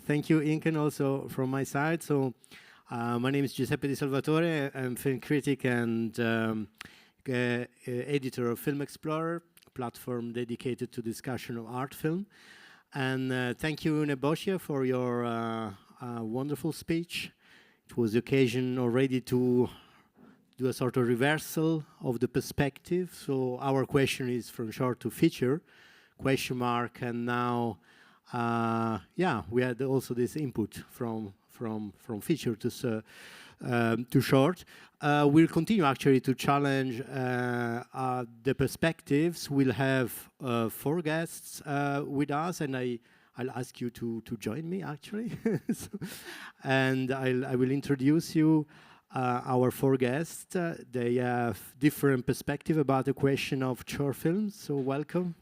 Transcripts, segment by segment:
Thank you, Inken, also from my side. So, my name is Giuseppe Di Salvatore. I'm film critic and editor of Filmexplorer, a platform dedicated to discussion of art film. And thank you, Nebosia, for your wonderful speech. It was the occasion already to do a sort of reversal of the perspective. So our question is from short to feature, question mark, and now, yeah, we had also this input from feature to short. We'll continue actually to challenge the perspectives. We'll have 4 guests with us, and I'll ask you to join me actually. And I will introduce you our 4 guests. They have different perspective about the question of short films, so welcome.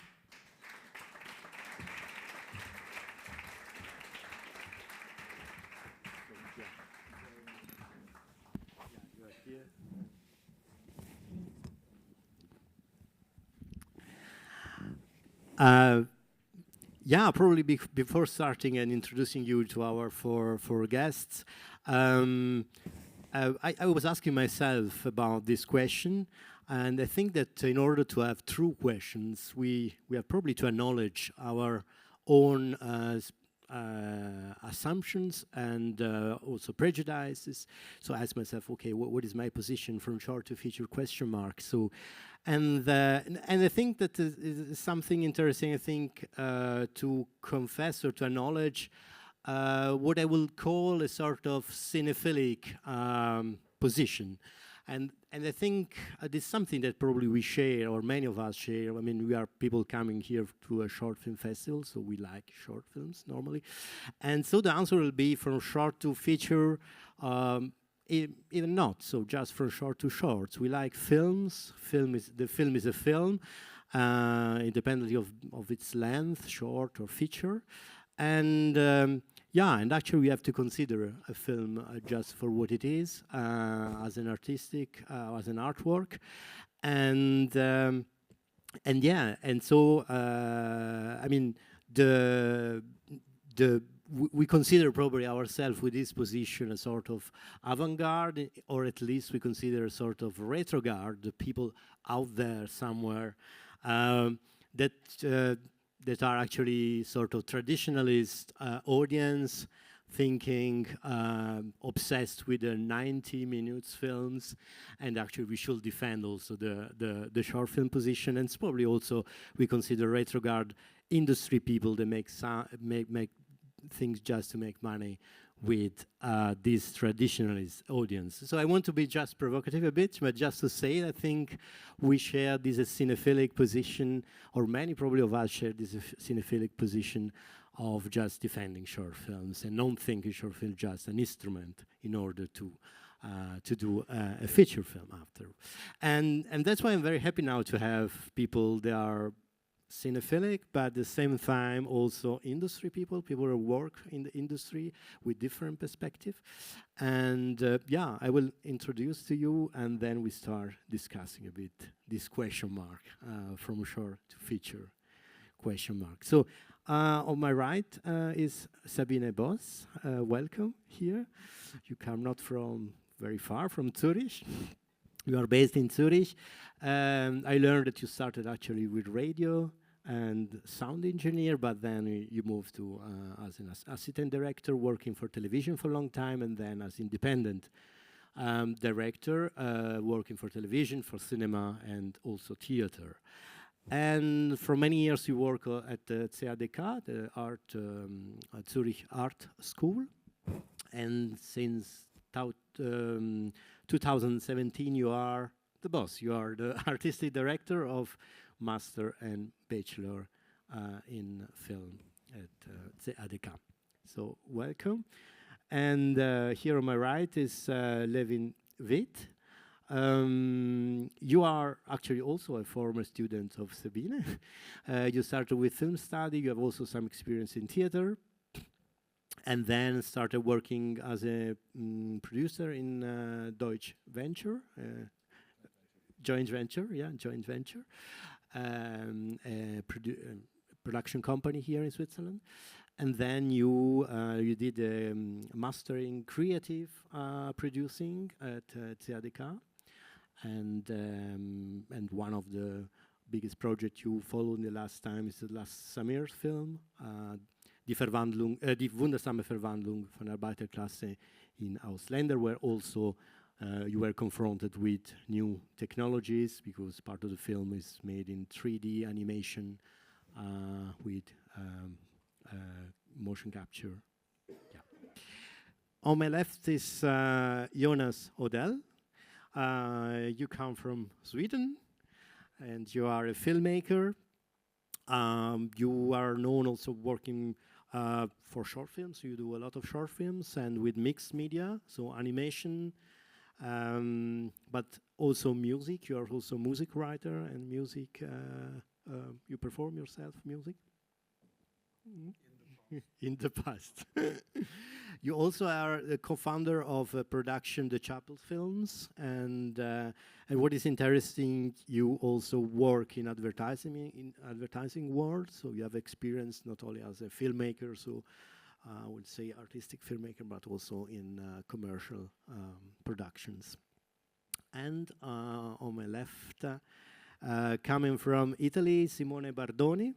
Yeah, probably before starting and introducing you to our four guests, I was asking myself about this question, and I think that in order to have true questions, we have probably to acknowledge our own assumptions and also prejudices. So I asked myself, okay, what is my position from short to feature question mark? So, and I think that is something interesting. I think to confess or to acknowledge what I will call a sort of cinephilic position. And I think this is something that probably we share, or many of us share. I mean, we are people coming here to a short film festival, so we like short films normally. And so the answer will be from short to feature, even not, so just from short to shorts. We like films. The film is a film, independently of its length, short or feature. And yeah, and actually we have to consider a film just for what it is, as an artistic, as an artwork, and yeah, and so I mean we consider probably ourselves with this position a sort of avant-garde, or at least we consider a sort of retrograde, the people out there somewhere that are actually sort of traditionalist audience, thinking, obsessed with the 90 minutes films, and actually we should defend also the short film position. And it's probably also we consider retrograde industry people that make things just to make money with this traditionalist audience. So I want to be just provocative a bit, but just to say, I think we share this cinephilic position, or many probably of us share this cinephilic position of just defending short films and not thinking short film just an instrument in order to do a feature film after. And that's why I'm very happy now to have people that are cinephilic, but at the same time also industry people who work in the industry with different perspective. And yeah, I will introduce to you, and then we start discussing a bit this question mark, from short to feature question mark. So on my right is Sabine Boss. Welcome here. You come not from very far, from Zurich. You are based in Zurich. I learned that you started actually with radio and sound engineer, but then you moved to as an assistant director, working for television for a long time, and then as independent director, working for television, for cinema, and also theater. And for many years you work at the ZHdK, the Zurich Art School, and since 2017 you are the boss. You are the artistic director of Master and Bachelor in Film at ZHdK. So welcome. And here on my right is Levin Vieth. You are actually also a former student of Sabine. You started with film study. You have also some experience in theater, and then started working as a producer in Dschoint Ventschr, Dschoint Ventschr, yeah, Dschoint Ventschr, a production company here in Switzerland. And then you did a master in creative producing at ZHdK, and one of the biggest projects you followed in the last time is the last Samir's film, die wundersame Verwandlung von Arbeiterklasse in Ausländer, where also you were confronted with new technologies, because part of the film is made in 3D animation with motion capture. Yeah. On my left is Jonas Odell. You come from Sweden, and you are a filmmaker. You are known also working for short films. You do a lot of short films and with mixed media, so animation, but also music. You are also a music writer and music. You perform yourself music? In the past. You also are the co-founder of production The Chapel Films, and what is interesting, you also work in advertising world, so you have experience not only as a filmmaker, so I would say artistic filmmaker, but also in commercial productions. And on my left, coming from Italy, Simone Bardoni.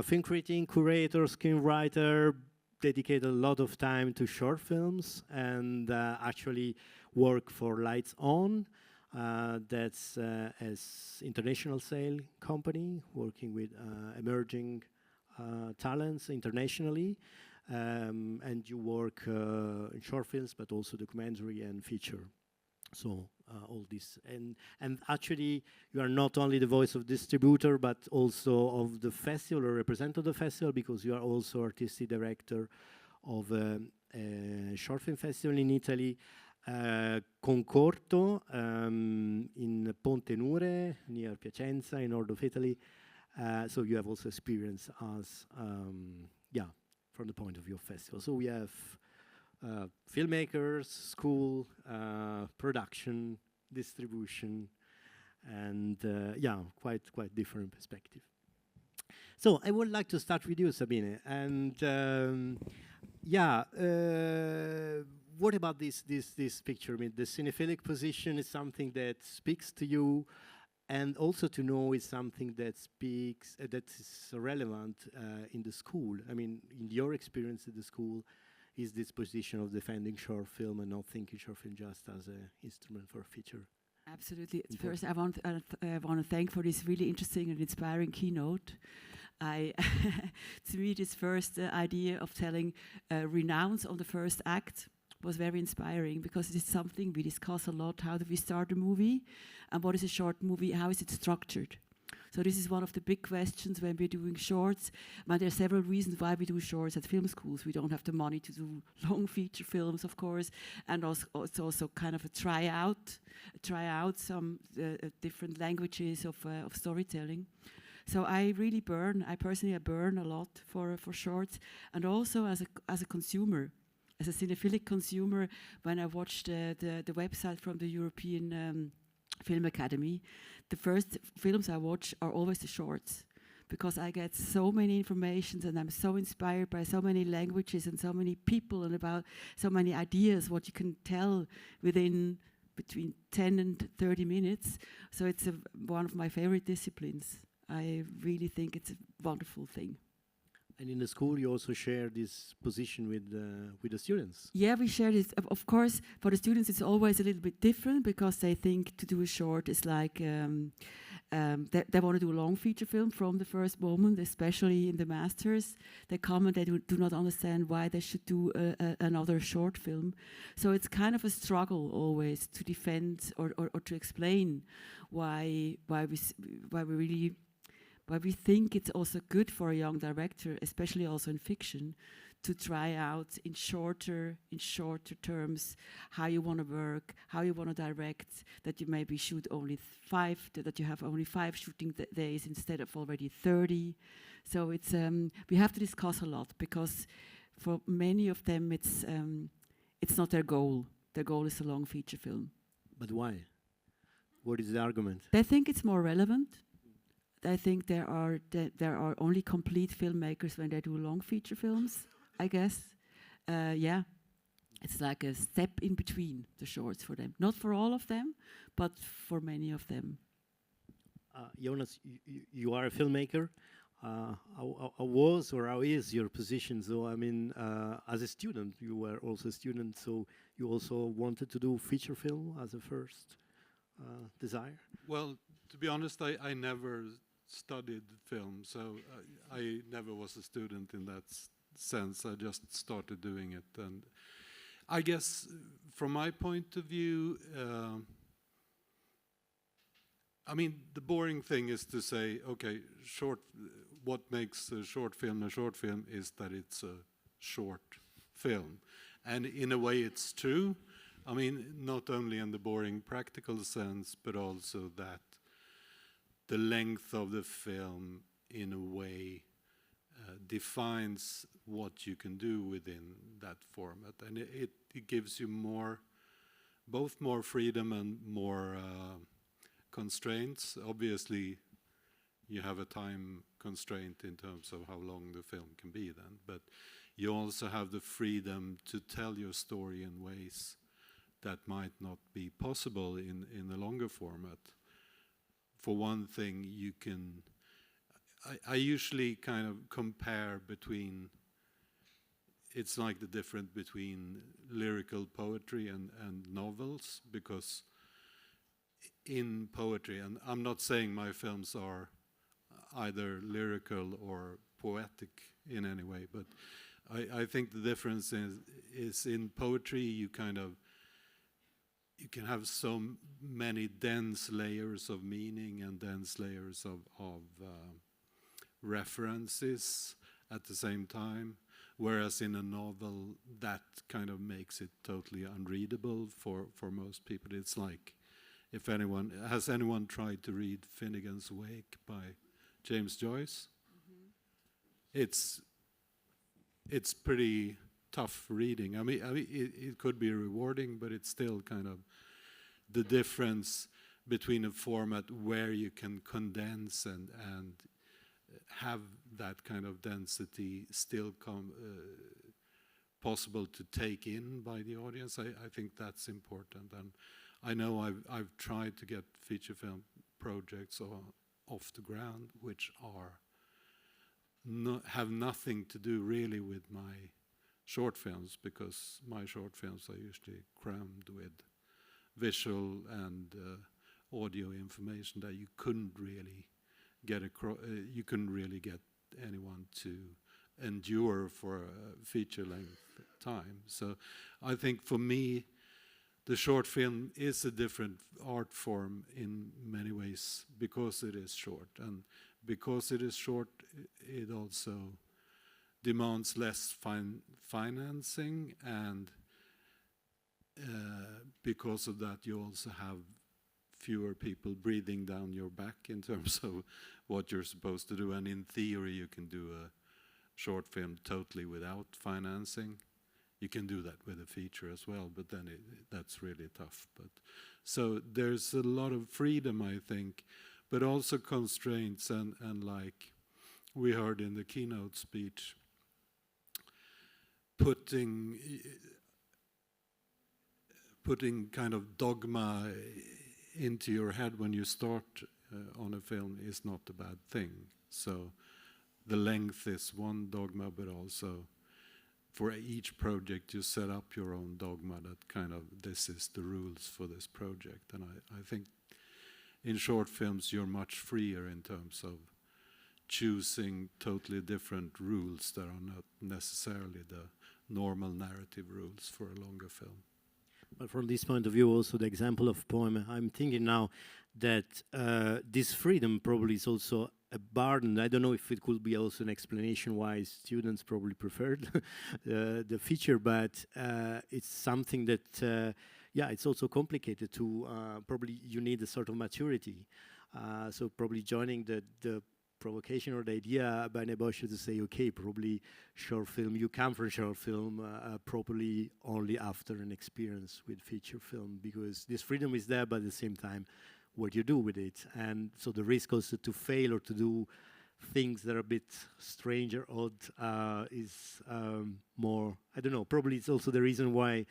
Film critic, curator, screenwriter, dedicated a lot of time to short films, and actually work for Lights On. That's as international sale company working with emerging talents internationally, and you work in short films, but also documentary and feature. So all this, and actually you are not only the voice of distributor, but also of the festival, or representative of the festival, because you are also artistic director of a short film festival in Italy, Concorto, in Ponte Nure, near Piacenza, in north of Italy. So you have also experience as, from the point of view of festival. So we have filmmakers, school, production, distribution, and quite different perspective. So I would like to start with you, Sabine, and what about this picture? I mean, the cinephilic position is something that speaks to you, and also to know is something that speaks, that is relevant in the school. I mean, in your experience at the school, is this position of defending short film and not thinking short film just as an instrument for feature? Absolutely. First, I want to thank for this really interesting and inspiring keynote. To me, this first idea of telling renounce on the first act was very inspiring, because it is something we discuss a lot. How do we start a movie, and what is a short movie? How is it structured? So this is one of the big questions when we're doing shorts. But there are several reasons why we do shorts at film schools. We don't have the money to do long feature films, of course, and also it's also kind of a try out some different languages of storytelling. So I personally burn a lot for shorts, and also as a consumer, as a cinephilic consumer, when I watched the website from the European Film Academy, the first films I watch are always the shorts, because I get so many informations and I'm so inspired by so many languages and so many people and about so many ideas, what you can tell within between 10 and 30 minutes. So it's one of my favorite disciplines. I really think it's a wonderful thing. And in the school, you also share this position with the students. Yeah, we share this. Of course, for the students, it's always a little bit different, because they think to do a short is like they want to do a long feature film from the first moment, especially in the masters. They come and they do not understand why they should do another short film. So it's kind of a struggle always to defend or to explain why we think it's also good for a young director, especially also in fiction, to try out in shorter terms how you want to work, how you want to direct, that you maybe shoot only that you have only 5 shooting days instead of already 30. So it's we have to discuss a lot, because for many of them it's not their goal. Their goal is a long feature film. But why? What is the argument? They think it's more relevant. I think there are only complete filmmakers when they do long feature films, I guess. Yeah, it's like a step in between the shorts for them. Not for all of them, but for many of them. Jonas, you are a filmmaker. How was or how is your position? So, I mean, as a student, you were also a student, so you also wanted to do feature film as a first desire? Well, to be honest, I never studied film, so I never was a student in that sense. I just started doing it, and I guess from my point of view, I mean, the boring thing is to say, okay, what makes a short film is that it's a short film. And in a way it's true. I mean, not only in the boring practical sense, but also that the length of the film, in a way, defines what you can do within that format. And it gives you both more freedom and more constraints. Obviously, you have a time constraint in terms of how long the film can be then, but you also have the freedom to tell your story in ways that might not be possible in a longer format. For one thing, I usually kind of compare between, it's like the difference between lyrical poetry and novels, because in poetry, and I'm not saying my films are either lyrical or poetic in any way, but I think the difference is in poetry you can have so many dense layers of meaning and dense layers of references at the same time, whereas in a novel that kind of makes it totally unreadable for most people. It's like, has anyone tried to read Finnegan's Wake by James Joyce? Mm-hmm. It's pretty tough reading. I mean, it could be rewarding, but it's still kind of the difference between a format where you can condense and have that kind of density still possible to take in by the audience. I think that's important, and I know I've tried to get feature film projects off the ground, which have nothing to do really with my short films, because my short films are usually crammed with visual and audio information that you couldn't really get anyone to endure for a feature length time. So I think for me, the short film is a different art form in many ways because it is short, and because it is short, it also demands less financing, and because of that you also have fewer people breathing down your back in terms of what you're supposed to do. And in theory you can do a short film totally without financing. You can do that with a feature as well, but then that's really tough. But so there's a lot of freedom, I think, but also constraints, and like we heard in the keynote speech, putting kind of dogma into your head when you start on a film is not a bad thing. So the length is one dogma, but also for each project you set up your own dogma that kind of, this is the rules for this project. And I think in short films you're much freer in terms of choosing totally different rules that are not necessarily the normal narrative rules for a longer film. But from this point of view, also the example of poem, I'm thinking now that this freedom probably is also a burden. I don't know if it could be also an explanation why students probably preferred the feature, but it's something that, yeah, it's also complicated to, probably you need a sort of maturity. So probably joining the provocation or the idea by Nebosha to say, okay, probably short film, you come from short film properly only after an experience with feature film, because this freedom is there, but at the same time, what you do with it. And so the risk also to fail or to do things that are a bit strange or odd is more, I don't know, probably it's also the reason why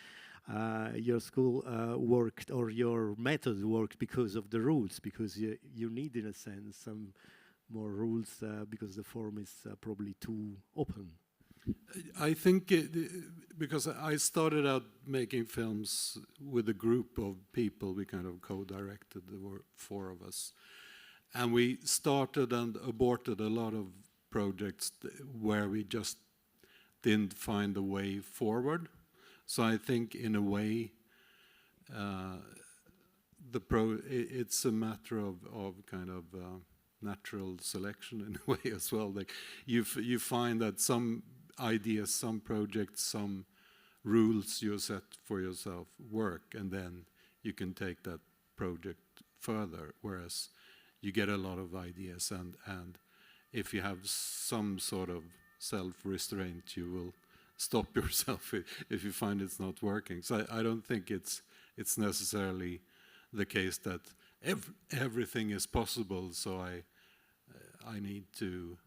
your school worked, or your method worked, because of the rules, because you need, in a sense, some more rules because the form is probably too open. I think because I started out making films with a group of people, we kind of co-directed, there were 4 of us. And we started and aborted a lot of projects where we just didn't find a way forward. So I think in a way, it's a matter of kind of natural selection in a way as well. Like you find that some ideas, some projects, some rules you set for yourself work, and then you can take that project further. Whereas you get a lot of ideas, and if you have some sort of self-restraint, you will stop yourself if you find it's not working. So I don't think it's necessarily the case that everything is possible. So I need to.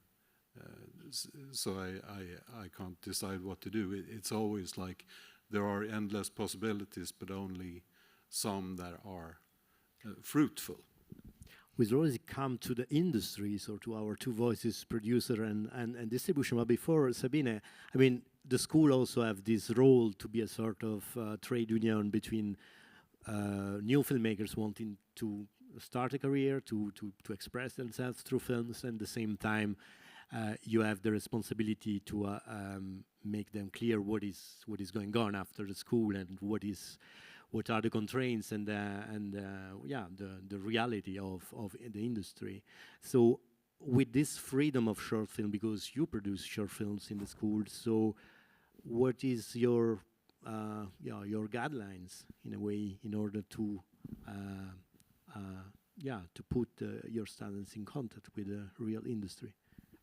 So I can't decide what to do. It's always like there are endless possibilities, but only some that are fruitful. We already come to the industries, or to our 2 voices, producer and distribution. But before, Sabine, I mean, the school also have this role to be a sort of trade union between new filmmakers wanting to start a career, to express themselves through films, and at the same time you have the responsibility to make them clear what is going on after the school, and what are the constraints and the reality of the industry. So with this freedom of short film, because you produce short films in the school, so what is your guidelines in a way in order to put your students in contact with the real industry?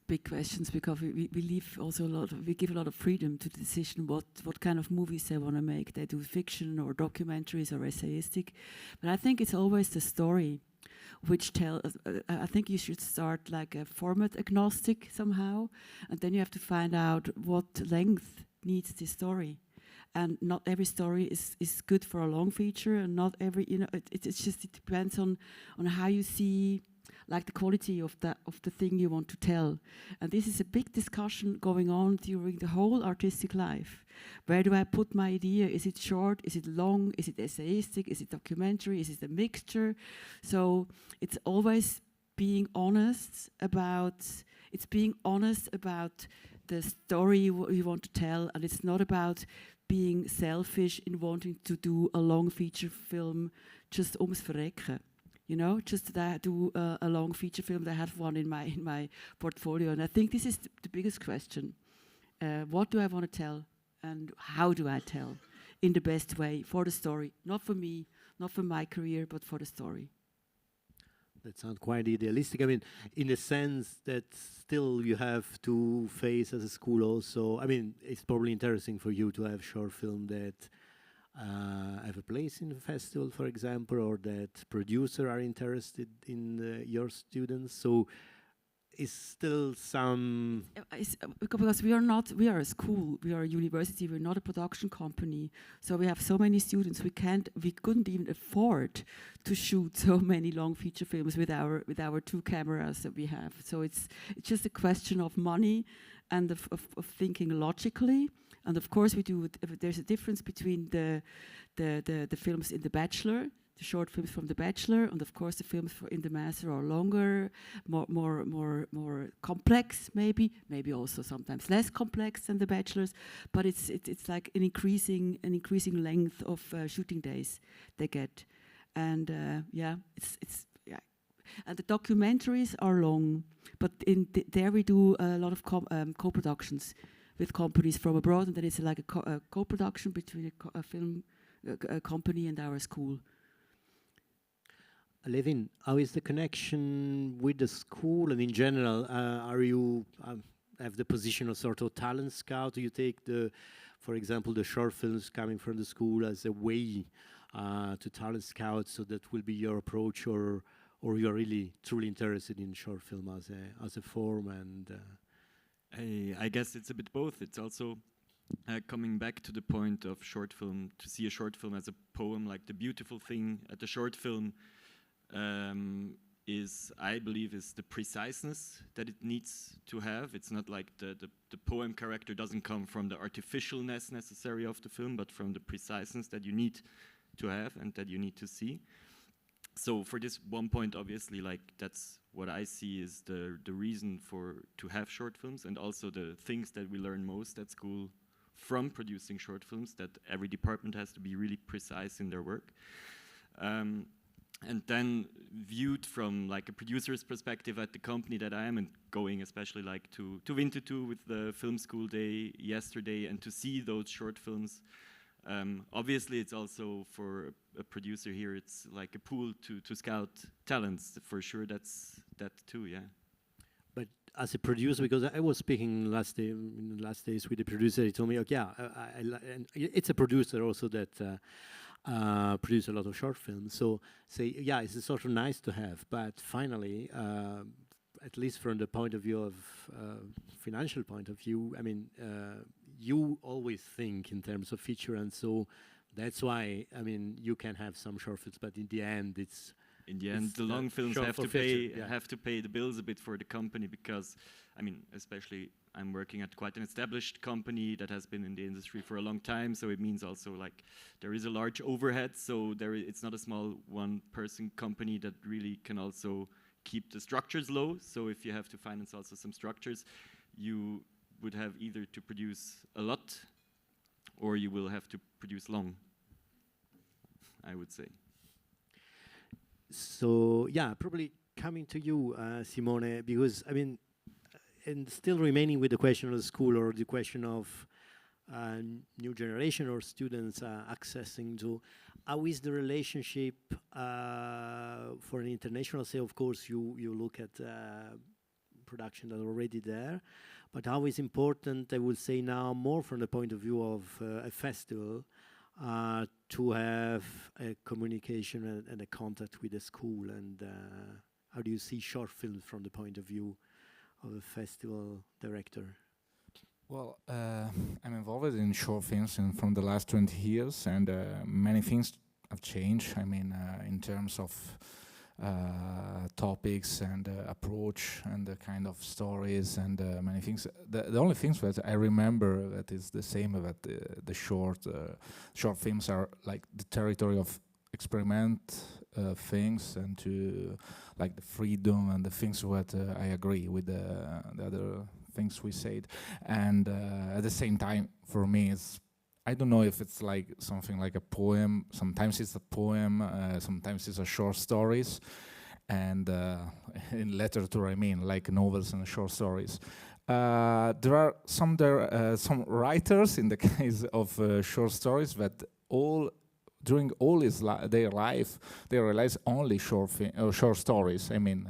Big questions, because we leave also we give a lot of freedom to the decision what kind of movies they want to make. They do fiction or documentaries or essayistic, but I think it's always the story which I think you should start like a format agnostic somehow, and then you have to find out what length needs the story. And not every story is good for a long feature, and not every, it depends on how you see, like, the quality of the thing you want to tell. And this is a big discussion going on during the whole artistic life. Where do I put my idea? Is it short? Is it long? Is it essayistic? Is it documentary? Is it a mixture? So it's always being honest about the story you want to tell, and it's not about being selfish in wanting to do a long feature film just ums Verrecken. Just that I do a long feature film. I have one in my portfolio, and I think this is the biggest question. What do I want to tell, and how do I tell in the best way for the story? Not for me, not for my career, but for the story. That sounds quite idealistic. I mean, in a sense that still you have to face as a school also. I mean, it's probably interesting for you to have short film that have a place in the festival, for example, or that producers are interested in your students. So is still some... Because we are a school, we are a university, we're not a production company. So we have so many students, we couldn't even afford to shoot so many long feature films with our 2 cameras that we have. So it's just a question of money and of thinking logically. And of course there's a difference between the films in The Bachelor, the short films from The Bachelor, and of course the films in the Master are longer, more complex, maybe also sometimes less complex than The Bachelors, but it's like an increasing length of shooting days they get, and it's and the documentaries are long, but there we do a lot of co-productions with companies from abroad, and then it's like a co-production between a film company and our school. Levin, how is the connection with the school, and in general, are you have the position of sort of talent scout? Do you take for example, the short films coming from the school as a way to talent scouts. So that will be your approach, or you're really truly interested in short film as a form. And I guess it's a bit both. It's also coming back to the point of short film, to see a short film as a poem. Like, the beautiful thing at the short film is, I believe, is the preciseness that it needs to have. It's not like the poem character doesn't come from the artificialness necessary of the film, but from the preciseness that you need to have and that you need to see. So for this one point, obviously, like, that's what I see is the reason to have short films, and also the things that we learn most at school from producing short films, that every department has to be really precise in their work. And then viewed from like a producer's perspective at the company that I am, and going especially like to Winterthur with the film school day yesterday, and to see those short films. Obviously, it's also for a producer here, it's like a pool to scout talents, for sure. That's that too, yeah. But as a producer, because I was speaking in the last days with the producer, he told me, okay, and it's a producer also that produce a lot of short films. So say, yeah, it's sort of nice to have, but finally, at least from the point of view of financial point of view, I mean, you always think in terms of feature, and so that's why, I mean, you can have some short films, but in the end, the long films have to pay the bills a bit for the company, because, I mean, especially I'm working at quite an established company that has been in the industry for a long time, so it means also like there is a large overhead, so it's not a small one-person company that really can also keep the structures low. So if you have to finance also some structures, you would have either to produce a lot or you will have to produce long, I would say. So yeah, probably coming to you, Simone, because I mean, and still remaining with the question of the school, or the question of new generation or students accessing to, how is the relationship for an international? Say, of course, you look at production that are already there, but how is important, I would say now, more from the point of view of a festival, to have a communication and a contact with the school, and how do you see short films from the point of view of a festival director? Well, I'm involved in short films from the last 20 years, and many things have changed. I mean, in terms of topics and approach and the kind of stories and many things. The only things that I remember that is the same, that the short films are like the territory of experiment things, and to like the freedom and the things that I agree with the other things we said. And at the same time, for me, it's, I don't know if it's like something like a poem. Sometimes it's a poem, sometimes it's a short stories, and in literature, I mean, like novels and short stories. There are some writers in the case of short stories that during all their life, they realize only short stories. I mean,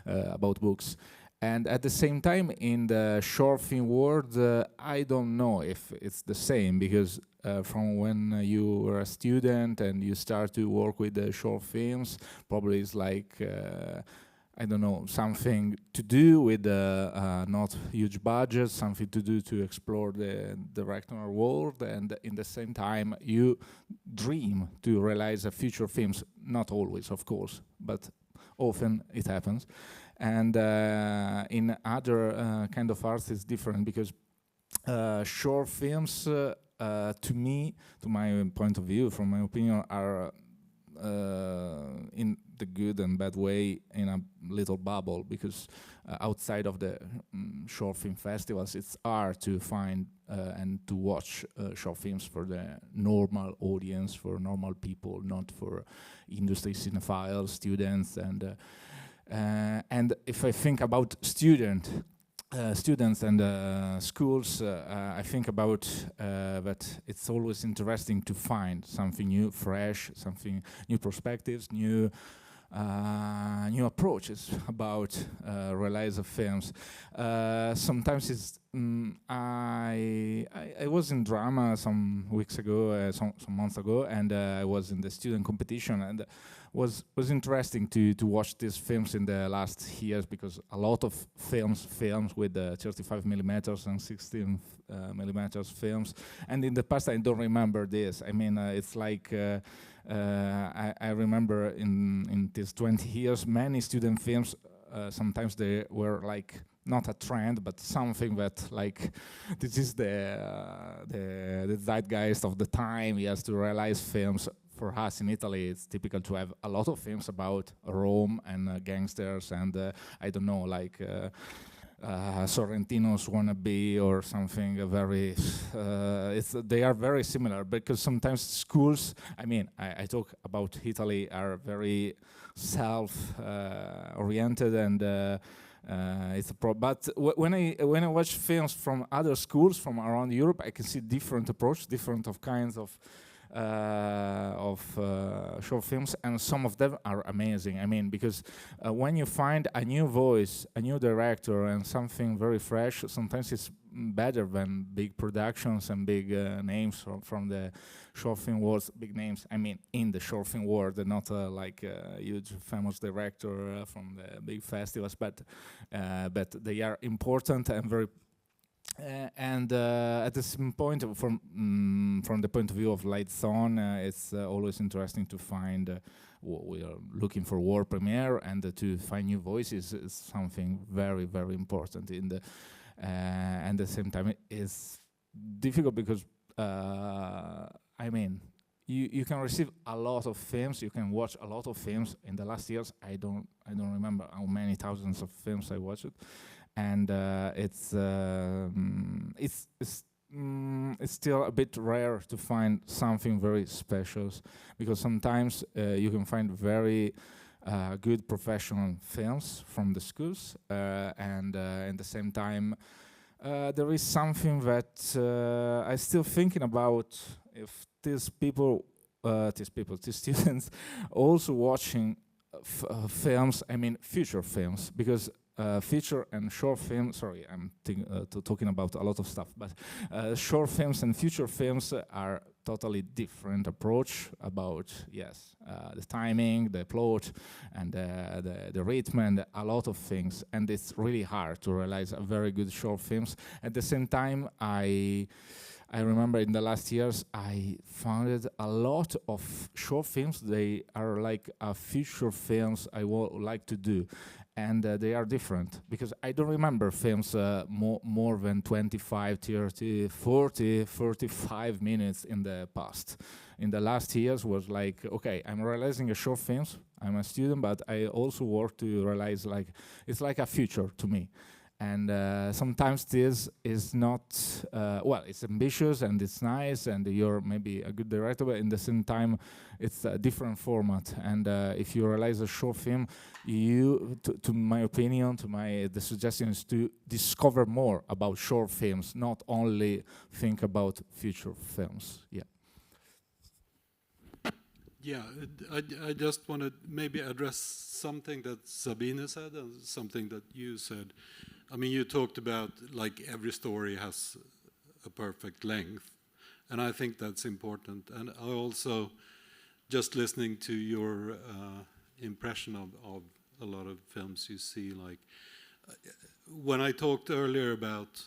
about books. And at the same time, in the short film world, I don't know if it's the same, because from when you were a student and you start to work with the short films, probably it's like, I don't know, something to do with not huge budget, something to do to explore the directorial world, and in the same time, you dream to realize a feature films. Not always, of course, but often it happens. And in other kind of arts, it's different, because short films, to me, to my point of view, from my opinion, are in the good and bad way in a little bubble, because outside of the short film festivals, it's hard to find and to watch short films for the normal audience, for normal people, not for industry cinephiles, students, and if I think about students and schools, I think about that it's always interesting to find something new, fresh, something new perspectives, new new approaches about release of films. Sometimes it's I was in drama some weeks ago, some months ago, and I was in the student competition, and was interesting to watch these films in the last years, because a lot of films with 35 millimeters and 16 millimeters films, and in the past I don't remember this. I mean, it's like I remember in these 20 years many student films. Sometimes they were like not a trend, but something that like this is the zeitgeist of the time. He has to realize films. For us in Italy, it's typical to have a lot of films about Rome and gangsters and I don't know, like Sorrentino's Wannabe or something very. They are very similar, because sometimes schools. I mean, I talk about Italy, are very self-oriented and. It's a but when I watch films from other schools from around Europe, I can see different approach, different of kinds of short films, and some of them are amazing. I mean, because when you find a new voice, a new director, and something very fresh, sometimes it's better than big productions and big names from the short film world. Big names, I mean, in the short film world, not like a huge famous director from the big festivals, but they are important and very. And at the same point, from the point of view of Lights On, it's always interesting to find. We are looking for world premiere, and to find new voices is something very, very important. And at the same time, it's difficult because I mean, you can receive a lot of films. You can watch a lot of films. In the last years, I don't remember how many thousands of films I watched. And it's still a bit rare to find something very special, because sometimes you can find very good professional films from the schools, and at the same time there is something that I'm still thinking about, if these students also watching films, I mean feature films, because feature and short film, sorry, I'm talking about a lot of stuff, but short films and feature films are totally different approach about, yes, the timing, the plot, and the rhythm, and a lot of things, and it's really hard to realize a very good short films. At the same time, I remember in the last years I found a lot of short films. They are like feature films I would like to do. And they are different, because I don't remember films more than 25, 30, 40, 45 minutes in the past. In the last years was like, okay, I'm realizing a short films, I'm a student, but I also work to realize, like, it's like a future to me. And sometimes this is not, well, it's ambitious and it's nice and you're maybe a good director, but in the same time, it's a different format. And if you realize a short film, to my opinion, the suggestion is to discover more about short films, not only think about future films. Yeah. Yeah, I just want to maybe address something that Sabine said and something that you said. I mean, you talked about like every story has a perfect length, and I think that's important. And I also, just listening to your impression of a lot of films you see, like when I talked earlier about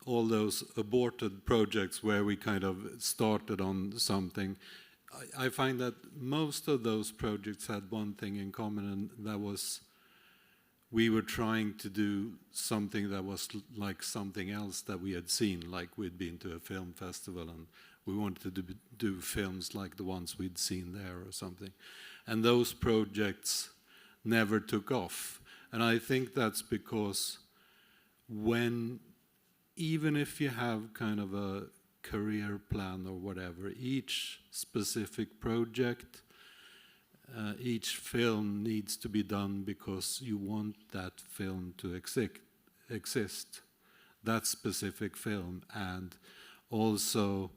all those aborted projects where we kind of started on something, I find that most of those projects had one thing in common, and that was we were trying to do something that was like something else that we had seen, like we'd been to a film festival and we wanted to do films like the ones we'd seen there or something. And those projects never took off. And I think that's because even if you have kind of a career plan or whatever, each specific project, each film needs to be done because you want that film to exist, that specific film, and also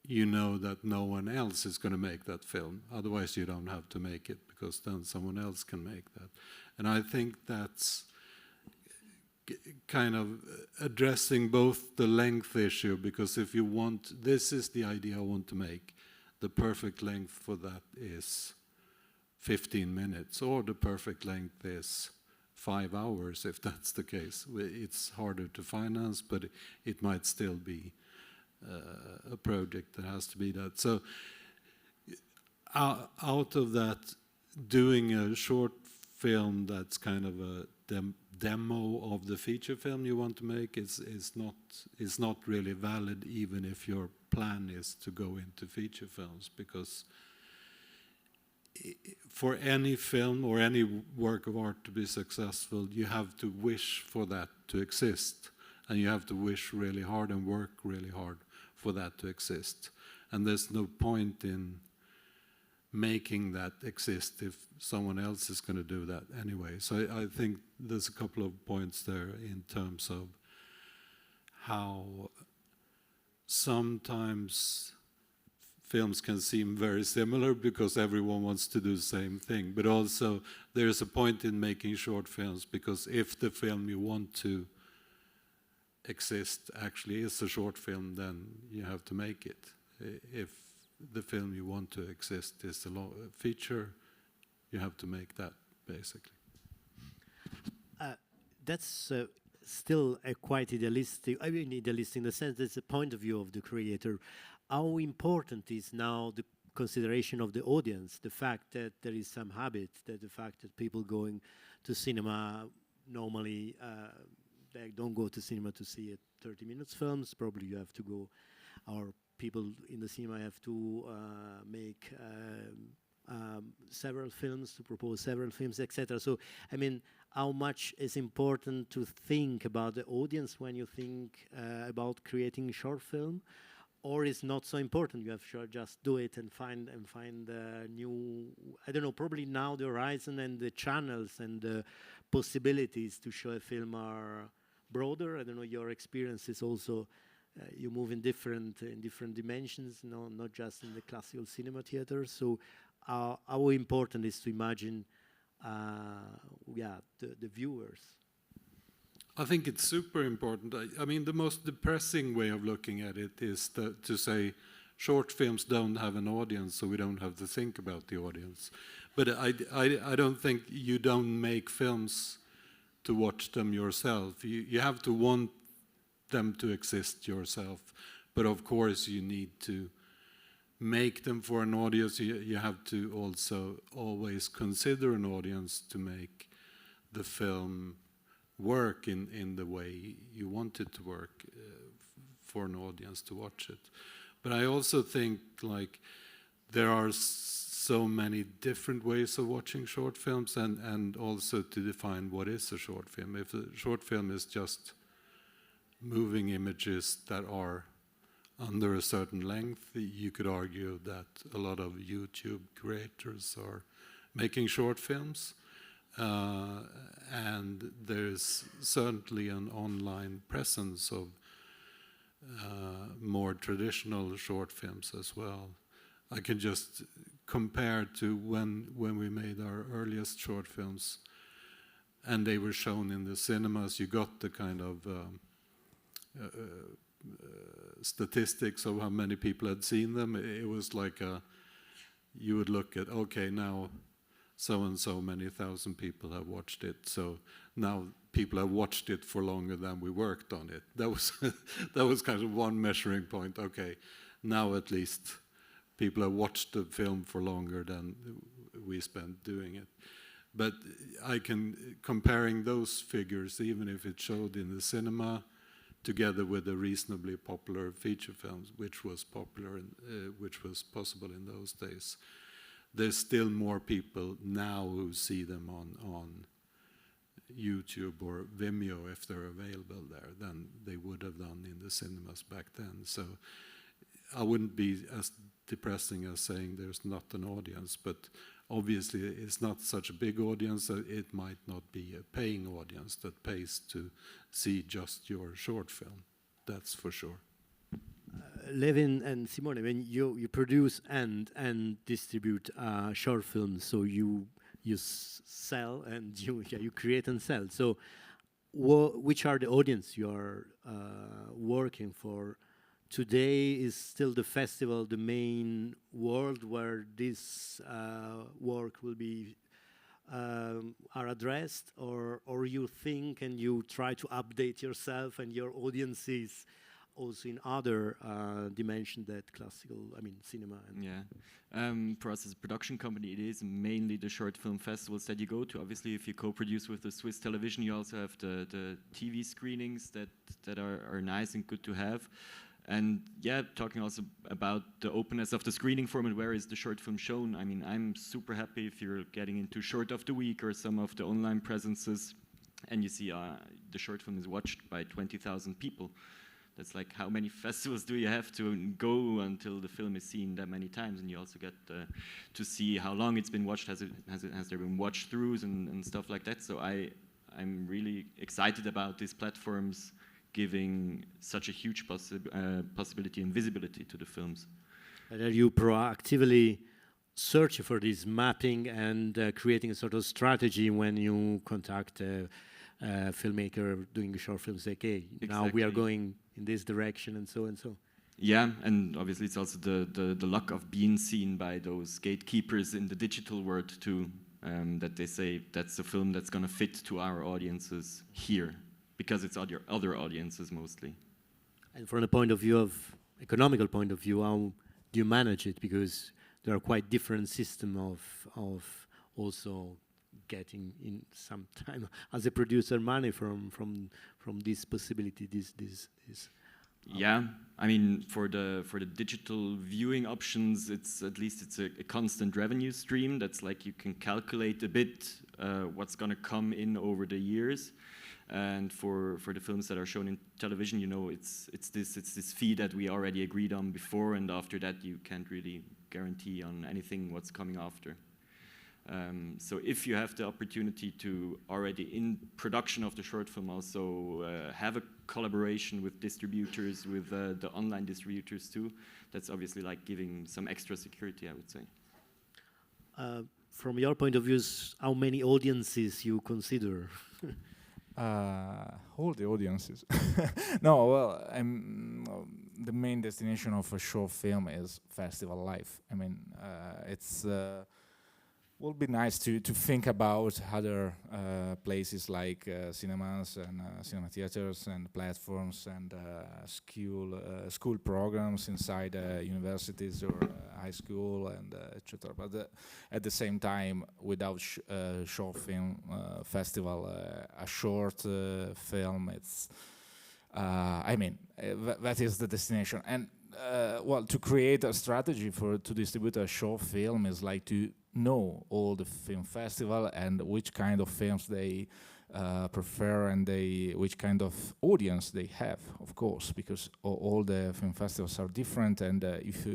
you know that no one else is going to make that film. Otherwise, you don't have to make it, because then someone else can make that. And I think that's kind of addressing both the length issue, because if you want, this is the idea I want to make, the perfect length for that is 15 minutes, or the perfect length is 5 hours, if that's the case. It's harder to finance, but it might still be a project that has to be that. So out of that, doing a short film that's kind of a demo of the feature film you want to make is not really valid, even if your plan is to go into feature films, because for any film or any work of art to be successful, you have to wish for that to exist, and you have to wish really hard and work really hard for that to exist. And there's no point in making that exist if someone else is going to do that anyway. So I think there's a couple of points there in terms of how sometimes films can seem very similar because everyone wants to do the same thing, but also there's a point in making short films, because if the film you want to exist actually is a short film, then you have to make it. If the film you want to exist is a feature, you have to make that, basically. That's still a quite idealistic, I mean idealistic in the sense that it's the point of view of the creator. How important is now the consideration of the audience, the fact that there is some habit, that the fact that people going to cinema normally, they don't go to cinema to see a 30 minutes films, probably you have to go, or people in the cinema have to make several films, to propose several films, etc. So, I mean, how much is important to think about the audience when you think about creating a short film, or is not so important? You have to just do it and find new. I don't know. Probably now the horizon and the channels and the possibilities to show a film are broader. I don't know. Your experience is also. You move in different dimensions, not just in the classical cinema theater. So, how important is to imagine, the viewers? I think it's super important. I mean, the most depressing way of looking at it is to say short films don't have an audience, so we don't have to think about the audience. But I don't think you don't make films to watch them yourself. You have to want them to exist yourself. But of course, you need to make them for an audience. You have to also always consider an audience to make the film work in the way you want it to work for an audience to watch it. But I also think like there are so many different ways of watching short films, and also to define what is a short film. If a short film is just moving images that are under a certain length, you could argue that a lot of YouTube creators are making short films. And there's certainly an online presence of more traditional short films as well. I can just compare to when we made our earliest short films and they were shown in the cinemas. You got the kind of statistics of how many people had seen them. It was like you would look at, okay, now so and so many thousand people have watched it, so now people have watched it for longer than we worked on it. That was that was kind of one measuring point. Okay, now at least people have watched the film for longer than we spent doing it. But I can, comparing those figures, even if it showed in the cinema, together with the reasonably popular feature films, which was popular, which was possible in those days. There's still more people now who see them on YouTube or Vimeo, if they're available there, than they would have done in the cinemas back then. So I wouldn't be as depressing as saying there's not an audience, but obviously it's not such a big audience that it might not be a paying audience that pays to see just your short film. That's for sure. Levin and Simone, when you produce and distribute short films, so you sell and you create and sell. So which are the audience you are working for? Today is still the festival, the main world where this work will be are addressed, or you think and you try to update yourself and your audiences also in other dimensions that classical, cinema. And for us as a production company, it is mainly the short film festivals that you go to. Obviously, if you co-produce with the Swiss television, you also have the TV screenings that are nice and good to have. And talking also about the openness of the screening format, where is the short film shown? I mean, I'm super happy if you're getting into Short of the Week or some of the online presences, and you see the short film is watched by 20,000 people. That's like, how many festivals do you have to go until the film is seen that many times? And you also get to see how long it's been watched. Has there been watch throughs and stuff like that? So I'm really excited about these platforms giving such a huge possibility and visibility to the films. And are you proactively searching for this mapping and creating a sort of strategy when you contact a filmmaker doing short films, like, hey, now we are going in this direction and so and so? Yeah, and obviously it's also the luck of being seen by those gatekeepers in the digital world too, that they say that's a film that's going to fit to our audiences here, because it's other audiences mostly. And from the point of view of economical point of view, how do you manage it? Because there are quite different system of also getting in some time as a producer money from this possibility. This. Yeah, I mean, for the digital viewing options, it's at least a constant revenue stream. That's like you can calculate a bit what's going to come in over the years. And for the films that are shown in television, it's this fee that we already agreed on before, and after that you can't really guarantee on anything what's coming after. So if you have the opportunity to already in production of the short film also have a collaboration with distributors, with the online distributors too, that's obviously like giving some extra security, I would say. From your point of view, how many audiences you consider? All the audiences. No, well, the main destination of a short film is festival life. I mean, it's will be nice to think about other places like cinemas and cinema theaters and platforms and school programs inside universities or high school and etc. But at the same time, without short film festival, a short film, it's that is the destination. And well, to create a strategy to distribute a short film is like to know all the film festival and which kind of films they prefer and which kind of audience they have, of course, because all the film festivals are different. And if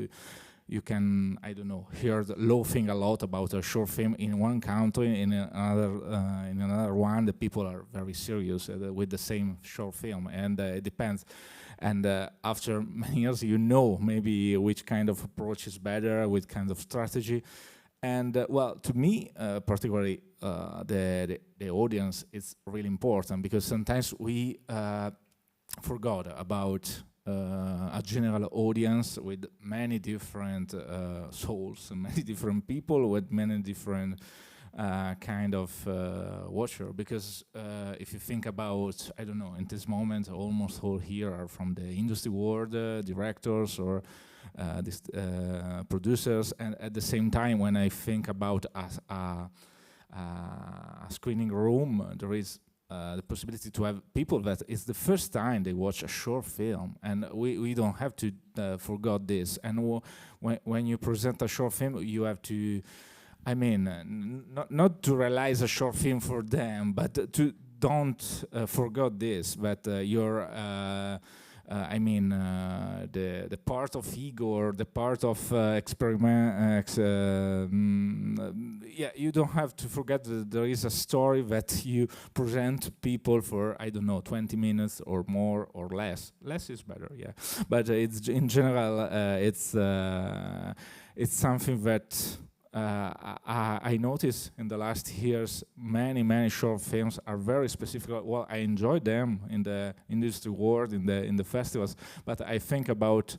you can, I don't know, hear laughing a lot about a short film in one country, in another one, the people are very serious with the same short film, and it depends. And after many years, maybe which kind of approach is better, which kind of strategy. And well, to me, particularly, the audience is really important, because sometimes we forgot about a general audience with many different souls and many different people with many different kind of watcher. Because if you think about, I don't know, in this moment, almost all here are from the industry world, directors or producers, and at the same time, when I think about a screening room, there is the possibility to have people that it's the first time they watch a short film, and we don't have to forget this. And when you present a short film, you have to, I mean, not to realize a short film for them, but to don't forget this, but the part of ego, or the part of experiment, yeah, you don't have to forget that there is a story that you present to people for, I don't know, 20 minutes or more or less. Less is better, yeah. But it's in general, it's something that I noticed in the last years. Many short films are very specific. Well, I enjoy them in the industry world, in the festivals. But I think about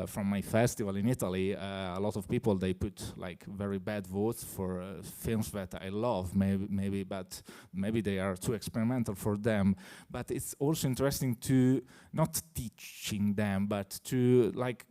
from my festival in Italy, a lot of people, they put like very bad votes for films that I love, but maybe they are too experimental for them. But it's also interesting to not teaching them, but to like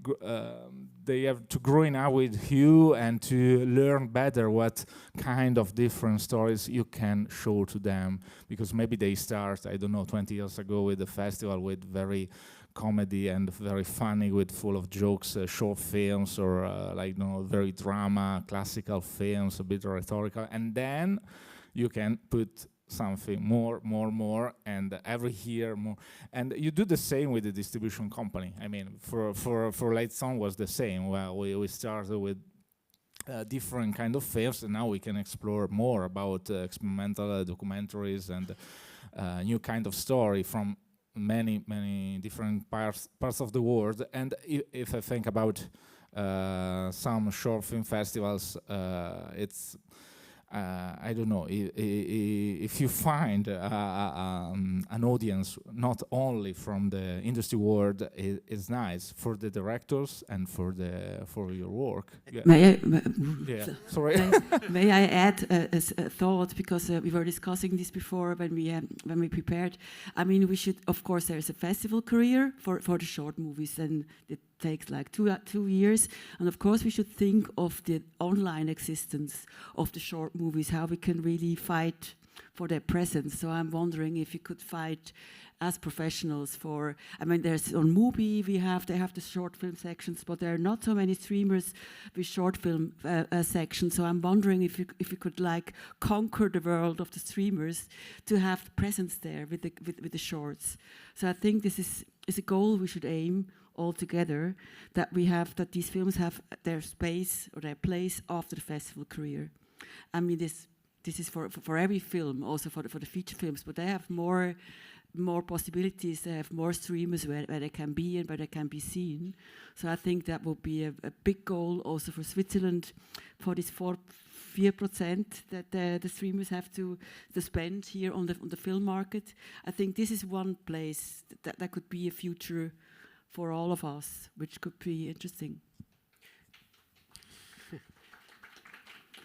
they have to growing up with you and to learn better what kind of different stories you can show to them, because maybe they start, I don't know, 20 years ago with the festival with very comedy and very funny, with full of jokes, short films, or like, you know, very drama, classical films, a bit rhetorical, and then you can put something more, and every year more. And you do the same with the distribution company. I mean, for Late Song was the same. Well, we started with different kind of films, and now we can explore more about experimental documentaries and new kind of story from many different parts of the world. And if I think about some short film festivals, it's I don't know, if you find an audience not only from the industry world, it's nice for the directors and for your work. Yeah. Sorry. May I add a thought, because we were discussing this before when we prepared. I mean, we should, of course, there's a festival career for the short movies, and it takes like 2 years. And of course, we should think of the online existence of the short movies, how we can really fight for their presence. So I'm wondering if you could fight as professionals for, I mean, there's on Mubi, they have the short film sections, but there are not so many streamers with short film sections. So I'm wondering if you could like conquer the world of the streamers to have presence there with the shorts. So I think this is a goal we should aim all together, that these films have their space or their place after the festival career. I mean, this is for every film, also for the feature films, but they have more possibilities. They have more streamers where they can be and where they can be seen. So I think that will be a big goal also for Switzerland, for this 4% that the streamers have to spend here on the film market. I think this is one place that could be a future for all of us, which could be interesting.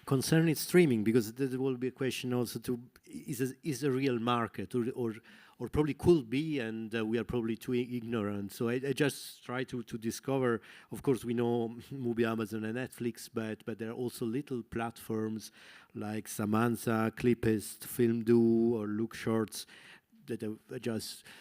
Concerning streaming, because there will be a question also to, is a real market, or probably could be, and we are probably too ignorant. So I just try to discover. Of course, we know Mubi, Amazon, and Netflix, but there are also little platforms like Samantha, Clipist, Filmdo, or Look Shorts.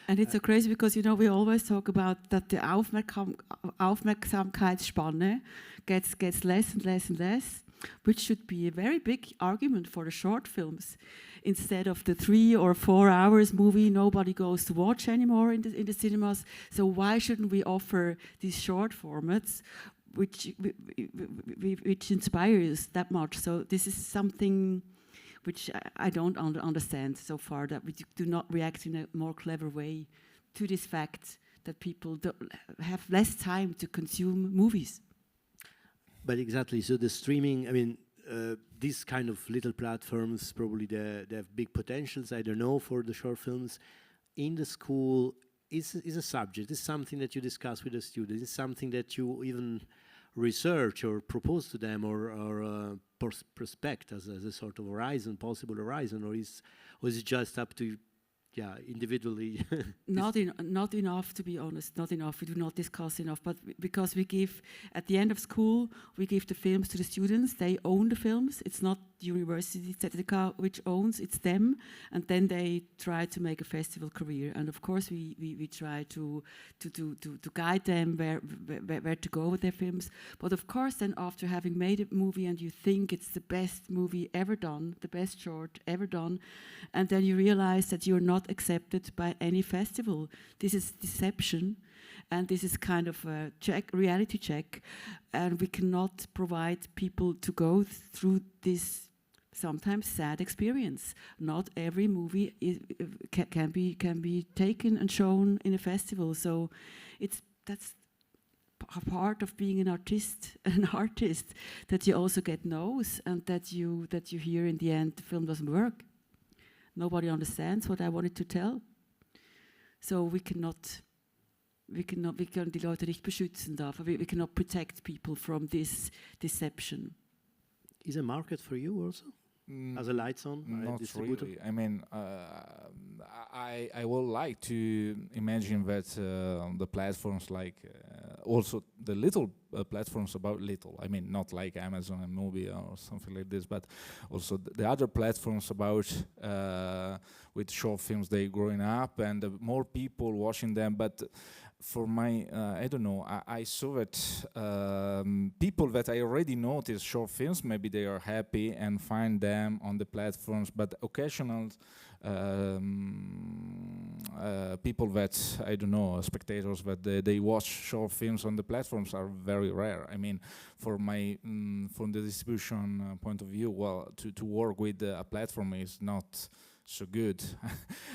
And it's so crazy, because we always talk about that the Aufmerksamkeitsspanne gets less and less and less, which should be a very big argument for the short films. Instead of the 3 or 4 hours movie nobody goes to watch anymore in the cinemas, so why shouldn't we offer these short formats which inspire us that much? So this is something which I don't understand so far, that we do not react in a more clever way to this fact that people have less time to consume movies. But exactly, so the streaming, I mean, these kind of little platforms, probably they have big potentials, I don't know, for the short films. In the school, is a subject, is something that you discuss with the students, is something that you even research or propose to them, or prospect as a sort of horizon, possible horizon, or is it just up to individually? Not enough, to be honest, not enough. We do not discuss enough, but because we give, at the end of school, we give the films to the students. They own the films. It's not the university, ZHdK, which owns, it's them. And then they try to make a festival career. And of course, we try to guide them where to go with their films. But of course, then after having made a movie and you think it's the best movie ever done, the best short ever done, and then you realize that you're not accepted by any festival. This is deception, and this is kind of a reality check, and we cannot provide people to go through this sometimes sad experience. Not every movie can be taken and shown in a festival. So that's a part of being an artist, that you also get no's, and that you hear in the end the film doesn't work. Nobody understands what I wanted to tell. So we can die Leute nicht beschützen dafür. We cannot protect people from this deception. Is a market for you also? As a lights on not distributor? really. I mean, I would like to imagine that the platforms like also the little platforms about little. I mean, not like Amazon and Movie or something like this, but also the other platforms about with short films, they growing up and more people watching them. But for my, I don't know, I saw that people that I already noticed short films, maybe they are happy and find them on the platforms, but occasional people that, I don't know, spectators that they watch short films on the platforms are very rare. I mean, for my, from the distribution point of view, well, to work with a platform is not so good.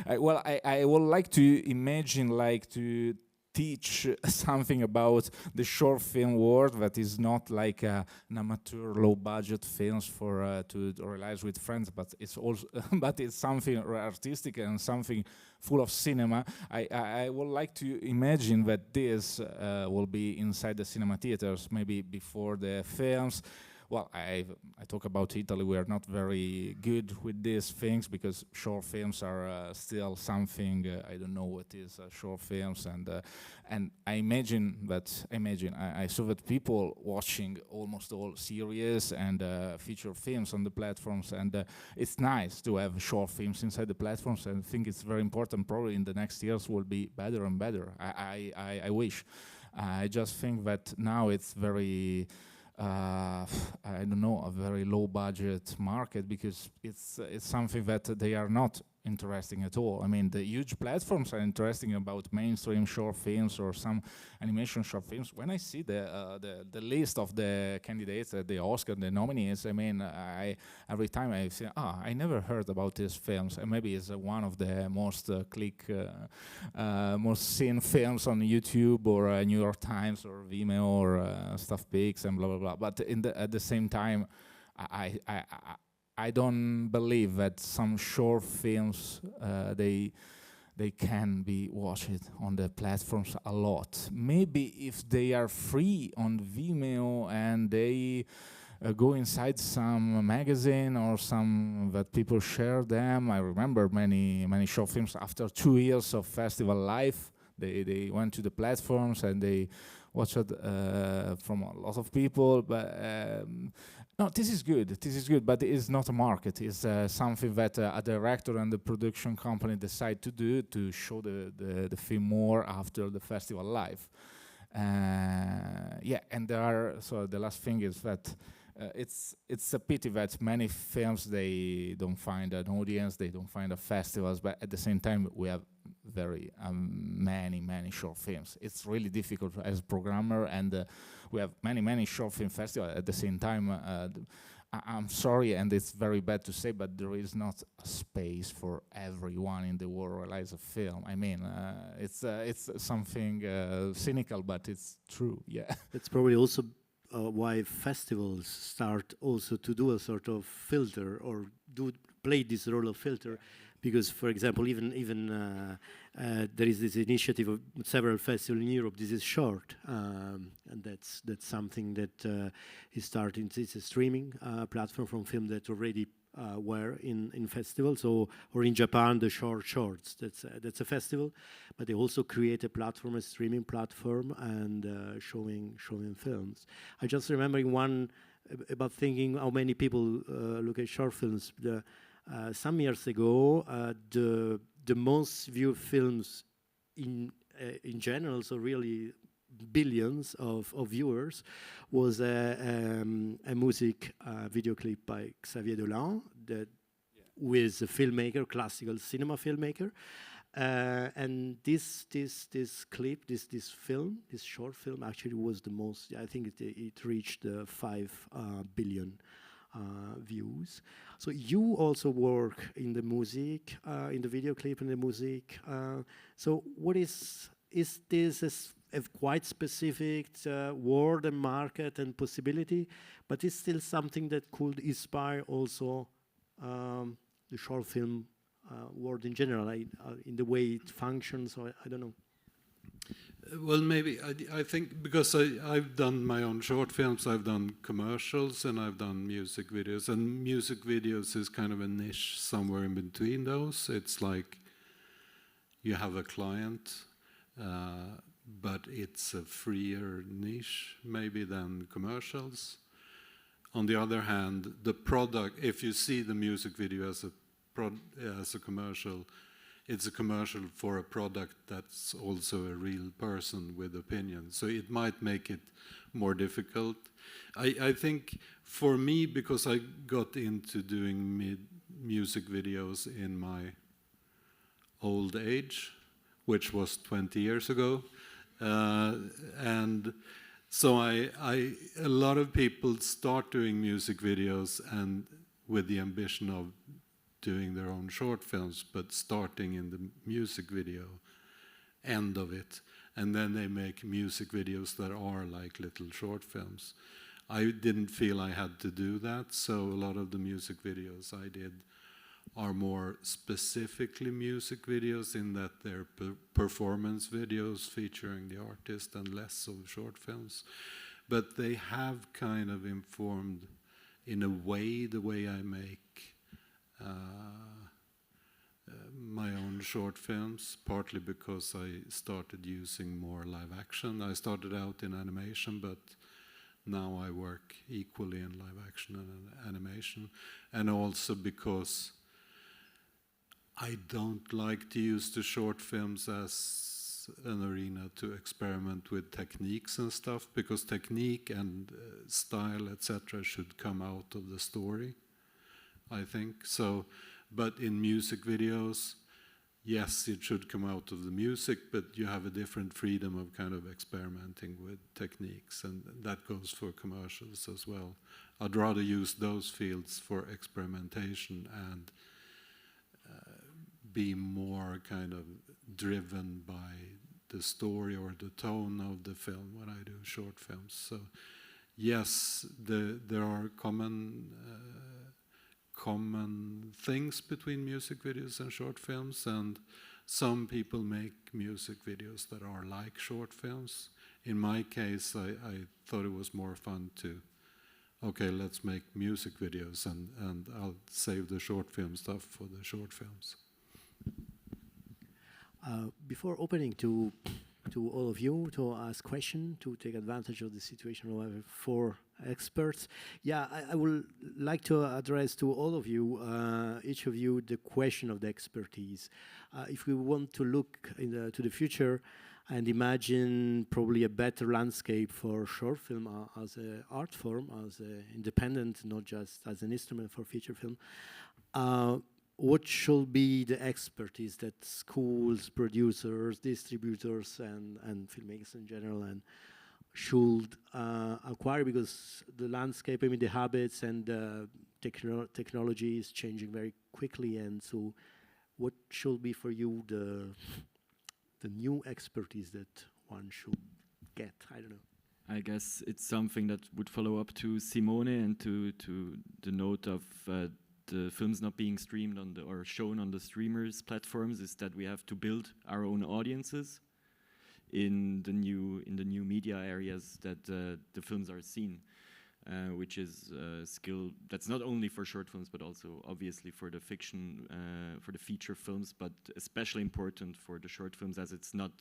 I would like to imagine like to teach something about the short film world that is not like an amateur low budget films for to realize with friends, but it's also but it's something artistic and something full of cinema. I would like to imagine that this will be inside the cinema theaters, maybe before the films. Well, I talk about Italy. We are not very good with these things because short films are still something I don't know what is short films, and I imagine that I saw that people watching almost all series and feature films on the platforms, and it's nice to have short films inside the platforms. And I think it's very important. Probably in the next years will be better and better. I wish. I just think that now it's very. I don't know, a very low budget market because it's something that they are not interesting at all. I mean, the huge platforms are interesting about mainstream short films or some animation short films. When I see the list of the candidates at the Oscar, the nominees, I mean, every time I say, I never heard about these films. And maybe it's one of the most most seen films on YouTube or New York Times or Vimeo or Stuff Pigs and blah blah blah. But at the same time, I don't believe that some short films they can be watched on the platforms a lot. Maybe if they are free on Vimeo and they go inside some magazine or some that people share them. I remember many short films after 2 years of festival life. They went to the platforms and they watched it from a lot of people, but no, this is good, but it is not a market. It's something that a director and the production company decide to do to show the film more after the festival life. Yeah, and so the last thing is that it's a pity that many films, they don't find an audience, they don't find a festivals, but at the same time we have very many short films. It's really difficult as a programmer, and we have many short film festivals at the same time. I'm sorry, and it's very bad to say, but there is not a space for everyone in the world to realize a film. I mean, it's something cynical, but it's true. Yeah, that's probably also why festivals start also to do a sort of filter or play this role of filter, because, for example, even there is this initiative of several festivals in Europe. This is short, and that's something that is starting. It's a streaming platform from film that already were in festivals, or in Japan, the shorts. That's a festival, but they also create a platform, a streaming platform, and showing films. I just remembering one about thinking how many people look at short films. Some years ago, the most viewed films in general, so really billions of viewers, was a music video clip by Xavier Dolan, who is a filmmaker, classical cinema filmmaker. And this clip, this film, this short film, actually was the most. I think it reached 5 billion views. So you also work in the music, in the video clip and the music. So what is this a quite specific word and market and possibility, but it's still something that could inspire also the short film world in general, in the way it functions, or I don't know. Well, maybe I think because I've done my own short films, I've done commercials, and I've done music videos. And music videos is kind of a niche somewhere in between those. It's like you have a client, but it's a freer niche maybe than commercials. On the other hand, the product, if you see the music video as a commercial, it's a commercial for a product that's also a real person with opinion. So it might make it more difficult. I think for me, because I got into doing music videos in my old age, which was 20 years ago, and so a lot of people start doing music videos and with the ambition of doing their own short films, but starting in the music video end of it. And then they make music videos that are like little short films. I didn't feel I had to do that, so a lot of the music videos I did are more specifically music videos in that they're performance videos featuring the artist and less of short films. But they have kind of informed, in a way, the way I make my own short films, partly because I started using more live action. I started out in animation, but now I work equally in live action and animation. And also because I don't like to use the short films as an arena to experiment with techniques and stuff, because technique and style, etc., should come out of the story, I think. So, but in music videos, yes, it should come out of the music, but you have a different freedom of kind of experimenting with techniques, and that goes for commercials as well. I'd rather use those fields for experimentation and be more kind of driven by the story or the tone of the film when I do short films. So yes, there are common things between music videos and short films, and some people make music videos that are like short films. In my case, I thought it was more fun to, okay, let's make music videos, and I'll save the short film stuff for the short films. Before opening to all of you to ask questions, to take advantage of the situation, we have 4 experts. Yeah, I would like to address to all of you, each of you, the question of the expertise. If we want to look to the future and imagine probably a better landscape for short film as an art form, as an independent, not just as an instrument for feature film, what should be the expertise that schools, producers, distributors, and filmmakers in general and should acquire? Because the landscape, I mean, the habits and technology is changing very quickly, and so what should be for you the new expertise that one should get? I don't know. I guess it's something that would follow up to Simone and to the note of the films not being streamed on or shown on the streamers platforms, is that we have to build our own audiences in the new media areas that the films are seen, which is a skill that's not only for short films but also obviously for the fiction, for the feature films, but especially important for the short films, as it's not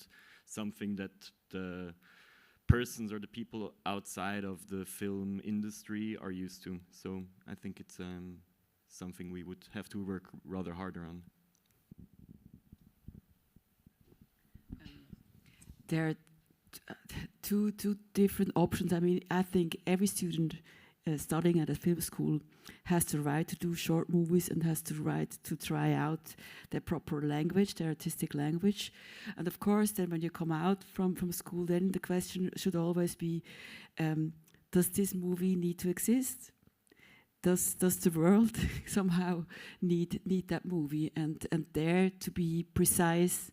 something that the persons or the people outside of the film industry are used to. So I think it's something we would have to work rather harder on. There are two different options. I mean, I think every student studying at a film school has the right to do short movies and has the right to try out their proper language, their artistic language. And of course, then when you come out from school, then the question should always be, does this movie need to exist? does the world somehow need that movie, and dare to be precise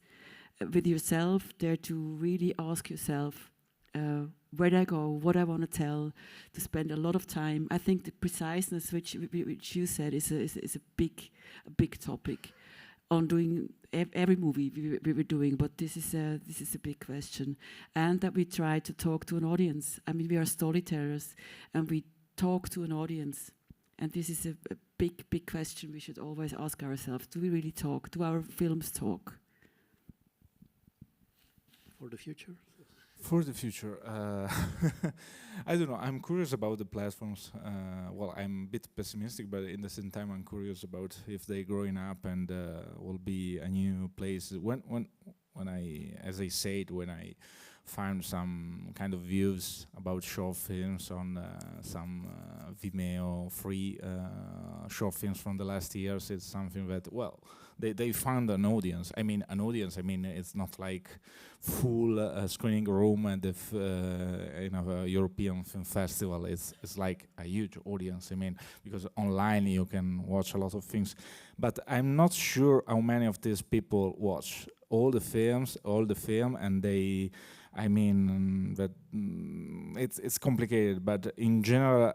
with yourself, dare to really ask yourself where I go, what I want to tell, to spend a lot of time. I think the preciseness, which you said, is a big topic on doing every movie we were doing. But this is a big question, and that we try to talk to an audience. I mean, we are storytellers, and we talk to an audience, and this is a big question we should always ask ourselves: do we really talk? Do our films talk? For the future? For the future, I don't know. I'm curious about the platforms. Well, I'm a bit pessimistic, but in the same time, I'm curious about if they growing up and will be a new place. When I, as I said, when I found some kind of views about short films on some Vimeo free short films from the last years, it's something that, well, they found an audience. I mean, it's not like full screening room at the in a European film festival. It's like a huge audience. I mean, because online you can watch a lot of things, but I'm not sure how many of these people watch all the film, and they. I mean that it's complicated, but in general,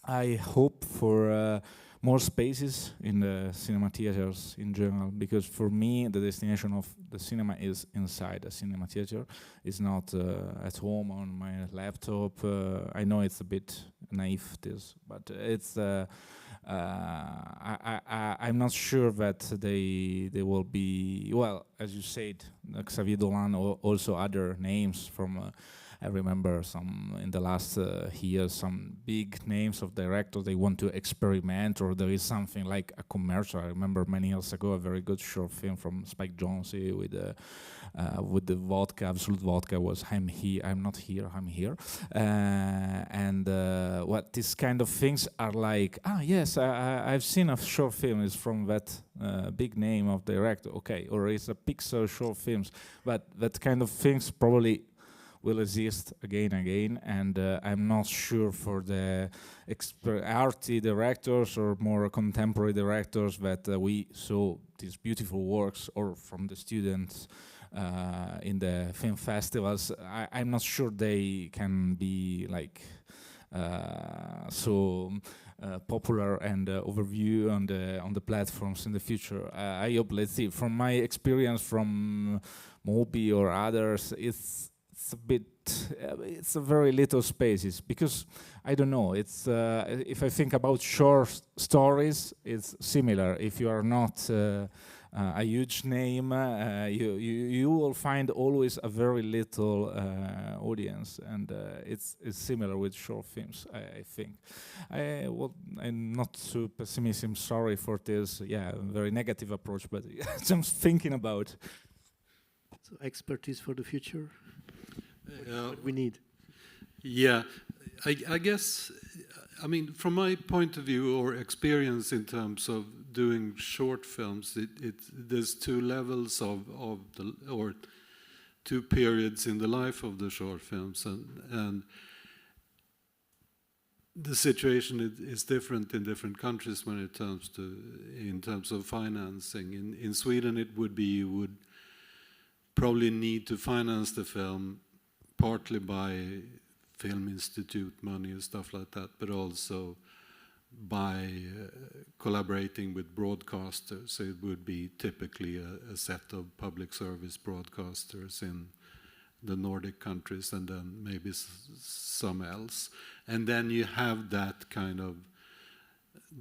I hope for more spaces in the cinema theaters in general, because for me the destination of the cinema is inside a cinema theater. It's not at home on my laptop. I know it's a bit naive, this, but it's. I'm not sure that they will be, well, as you said, Xavier Dolan, or also other names from. I remember some in the last years, some big names of directors. They want to experiment, or there is something like a commercial. I remember many years ago a very good short film from Spike Jonze with the vodka, Absolute Vodka, was I'm not here, I'm here. And what these kind of things are like, yes, I've seen a short film, is from that big name of director, okay, or it's a Pixar short films, but that kind of things probably will exist again, and I'm not sure for the arty directors or more contemporary directors that we saw these beautiful works, or from the students in the film festivals. I'm not sure they can be like so popular and overview on the platforms in the future. I hope, let's see, from my experience from Mobi or others, it's a bit, it's a very little spaces, because I don't know, it's if I think about short stories, it's similar. If you are not a huge name, you will find always a very little audience, and it's similar with short films, I think. I'm not too pessimistic. I'm sorry for this, very negative approach, but I'm thinking about. So expertise for the future. What we need. Yeah, I guess, I mean, from my point of view or experience in terms of doing short films, there's two levels or two periods in the life of the short films, and the situation is different in different countries when it comes to in terms of financing. In Sweden, it would be you would probably need to finance the film partly by Film Institute money and stuff like that, but also by collaborating with broadcasters. So it would be typically a set of public service broadcasters in the Nordic countries, and then maybe some else. And then you have that kind of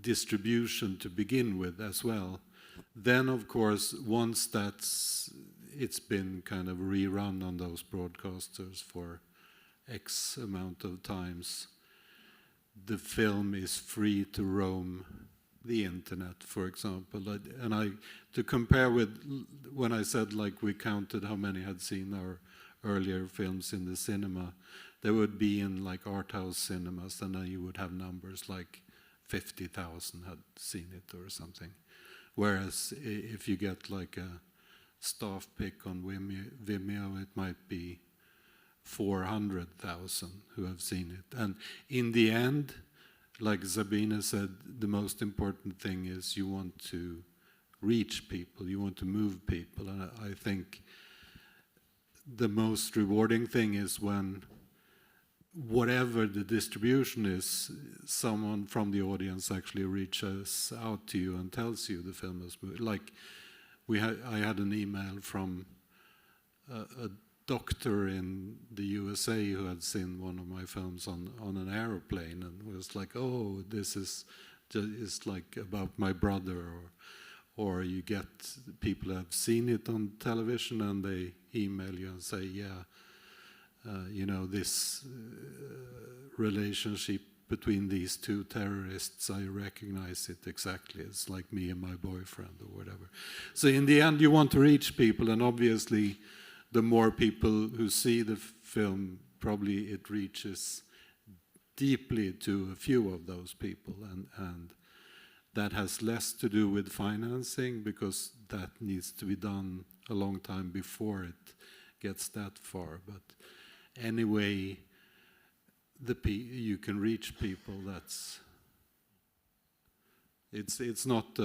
distribution to begin with as well. Then, of course, once it's been kind of rerun on those broadcasters for X amount of times, the film is free to roam the internet, for example. And to compare with when I said, like, we counted how many had seen our earlier films in the cinema, there would be in like art house cinemas, and then you would have numbers like 50,000 had seen it or something. Whereas if you get like a staff pick on Vimeo, it might be 400,000 who have seen it. And in the end, like Sabine said, the most important thing is you want to reach people, you want to move people. And I think the most rewarding thing is when, whatever the distribution is, someone from the audience actually reaches out to you and tells you the film is moved. Like I had an email from a doctor in the USA who had seen one of my films on an aeroplane and was like, "Oh, this is like about my brother," or you get people who have seen it on television and they email you and say, "Yeah, you know, this relationship between these two terrorists, I recognize it exactly. It's like me and my boyfriend," or whatever. So in the end, you want to reach people, and obviously the more people who see the film, probably it reaches deeply to a few of those people, and that has less to do with financing, because that needs to be done a long time before it gets that far. But anyway, you can reach people. It's not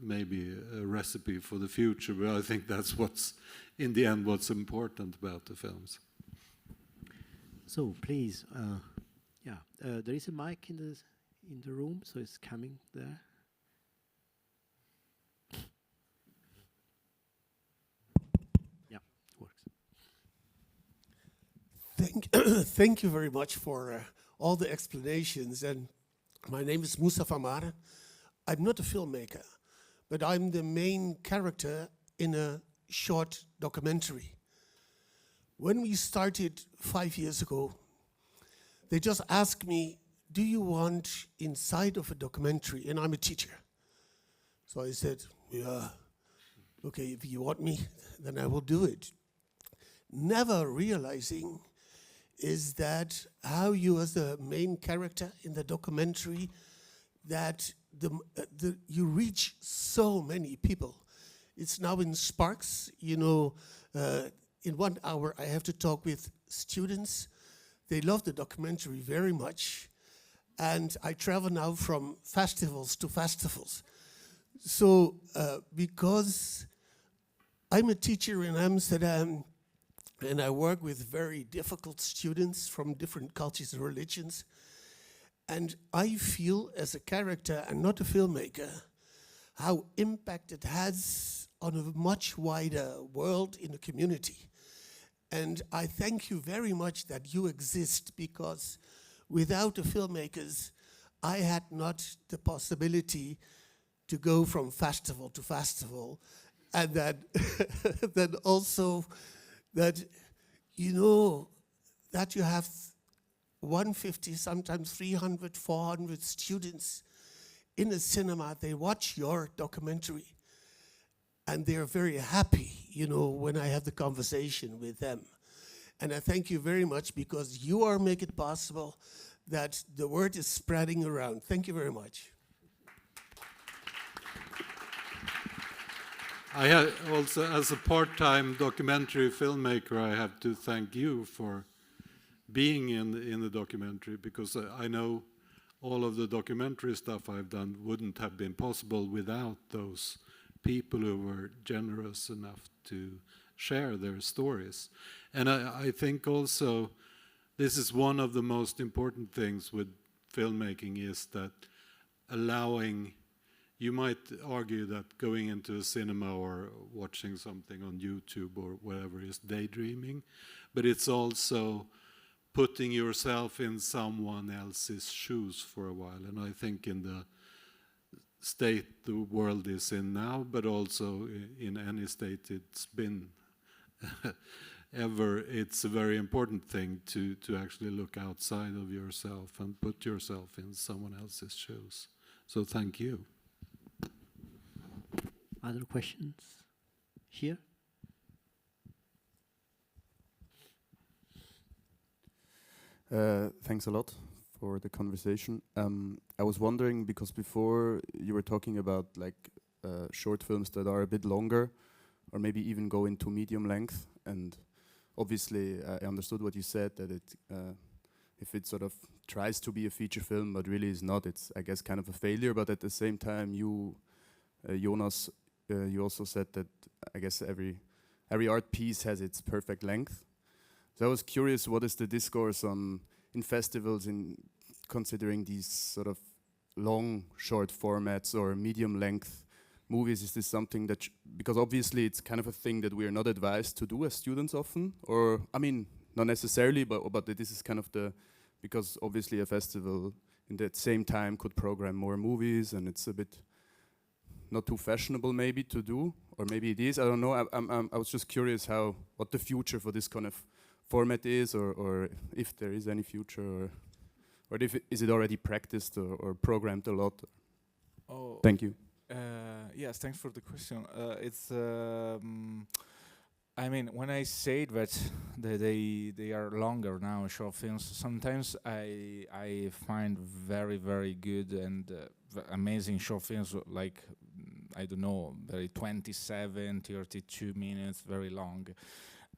maybe a recipe for the future, but I think that's what's in the end what's important about the films. So please, there is a mic in the room, so it's coming there. Yeah, it works. Thank you very much for all the explanations. And my name is Mustafa Mare. I'm not a filmmaker, but I'm the main character in a short documentary. When we started 5 years ago, they just asked me, "Do you want inside of a documentary?" And I'm a teacher. So I said, "Yeah, okay, if you want me, then I will do it." Never realizing is that how you, as the main character in the documentary, that you reach so many people. It's now in Sparks, you know, in 1 hour I have to talk with students. They love the documentary very much. And I travel now from festivals to festivals. So because I'm a teacher in Amsterdam, and I work with very difficult students from different cultures and religions, and I feel as a character and not a filmmaker how impact it has on a much wider world in the community. And I thank you very much that you exist, because without the filmmakers, I had not the possibility to go from festival to festival. And that then also that, you know, that you have 150, sometimes 300, 400 students in a cinema, they watch your documentary and they're very happy, you know, when I have the conversation with them. And I thank you very much, because you are making it possible that the word is spreading around. Thank you very much. I have also, as a part-time documentary filmmaker, I have to thank you for being in the documentary, because I know all of the documentary stuff I've done wouldn't have been possible without those people who were generous enough to share their stories. And I think also this is one of the most important things with filmmaking, is that allowing, you might argue that going into a cinema or watching something on YouTube or whatever is daydreaming, but it's also putting yourself in someone else's shoes for a while. And I think in the state the world is in now, but also in any state it's been ever, it's a very important thing to actually look outside of yourself and put yourself in someone else's shoes. So thank you. Other questions here? Thanks a lot for the conversation. I was wondering, because before you were talking about like short films that are a bit longer, or maybe even go into medium length, and obviously I understood what you said, that it if it sort of tries to be a feature film but really is not, it's, I guess, kind of a failure. But at the same time, you, Jonas, you also said that, I guess, every art piece has its perfect length. So I was curious, what is the discourse on in festivals in considering these sort of long, short formats or medium length movies? Is this something that, because obviously it's kind of a thing that we are not advised to do as students often, or, I mean, not necessarily, but this is kind of because obviously a festival in that same time could program more movies, and it's a bit not too fashionable maybe to do, or maybe it is, I don't know. I was just curious what the future for this kind of format is, or if there is any future, or is it already practiced or programmed a lot? Oh, thank you. Yes, thanks for the question. I mean, when I say that they are longer now, short films, sometimes I find very good and amazing short films, like, I don't know, very 27, 32 minutes, very long.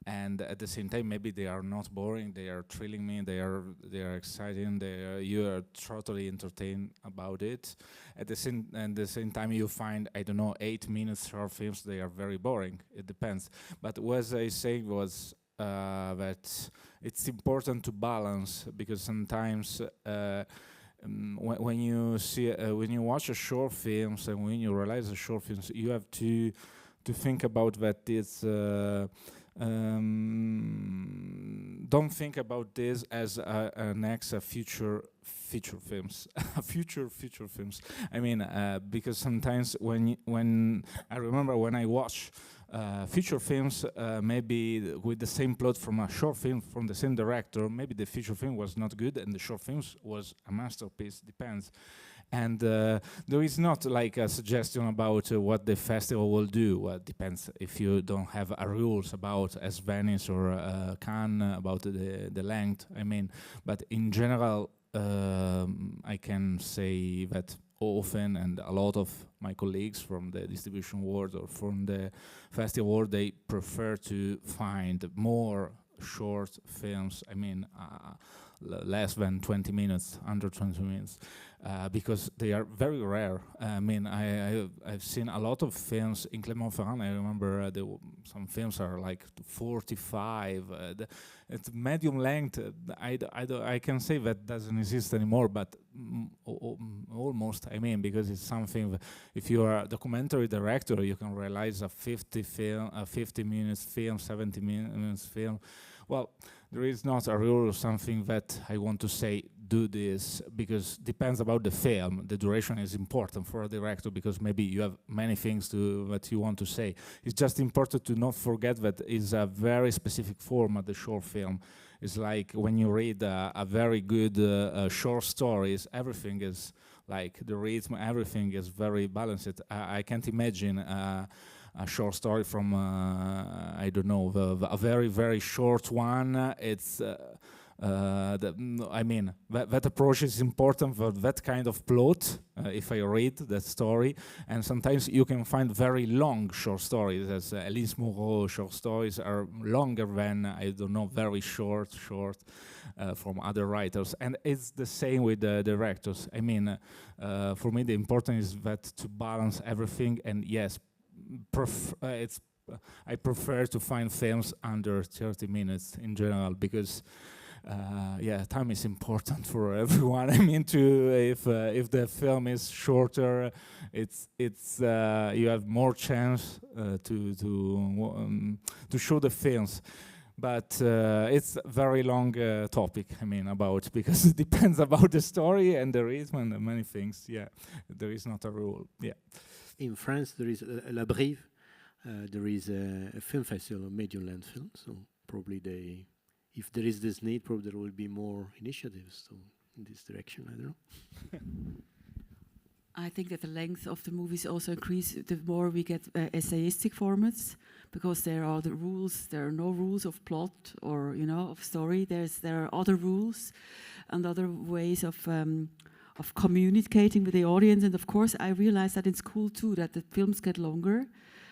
And at the same time, maybe they are not boring. They are thrilling me. They are exciting. You are totally entertained about it. At the same time, you find, I don't know, 8 minutes short films. They are very boring. It depends. But what I say was that it's important to balance, because sometimes when you watch a short films and when you realize a short films, you have to think about that it's. Don't think about this as a next future feature films. future films. I mean, because sometimes when I remember when I watch feature films, maybe with the same plot from a short film from the same director, maybe the feature film was not good and the short films was a masterpiece. Depends. And there is not like a suggestion about what the festival will do. Well, it depends if you don't have rules about, as Venice or Cannes, about the length. I mean, but in general, I can say that often, and a lot of my colleagues from the distribution world or from the festival world, they prefer to find more short films. I mean, less than 20 minutes, under 20 minutes. Because they are very rare. I mean, I've seen a lot of films in Clermont-Ferrand. I remember some films are like 45. It's medium length. I can say that doesn't exist anymore, but almost. I mean, because it's something. If you are a documentary director, you can realize a 50 minutes film, 70 minutes film. Well, there is not a rule or something that I want to say, do this, because depends about the film. The duration is important for a director, because maybe you have many things that you want to say. It's just important to not forget that it's a very specific format, the short film. It's like when you read a very good short stories, everything is like the rhythm, everything is very balanced. I can't imagine a short story from, I don't know, a very short one. It's, I mean, that approach is important for that kind of plot, if I read that story. And sometimes you can find very long short stories, as Elise Moreau short stories are longer than, I don't know, very short from other writers. And it's the same with the directors. I mean, for me, the important is that to balance everything. And yes, I prefer to find films under 30 minutes in general, because time is important for everyone. I mean, if the film is shorter, it's you have more chance to show the films. But it's a very long topic. I mean, because it depends about the story and the rhythm and many things. Yeah, there is not a rule. Yeah. In France, there is La Brive. There is a film festival of medium-length films. So probably if there is this need, probably there will be more initiatives in this direction. I don't know. I think that the length of the movies also increase the more we get essayistic formats, because there are the rules. There are no rules of plot or of story. There are other rules and other ways of communicating with the audience. And of course, I realized that in school too, that the films get longer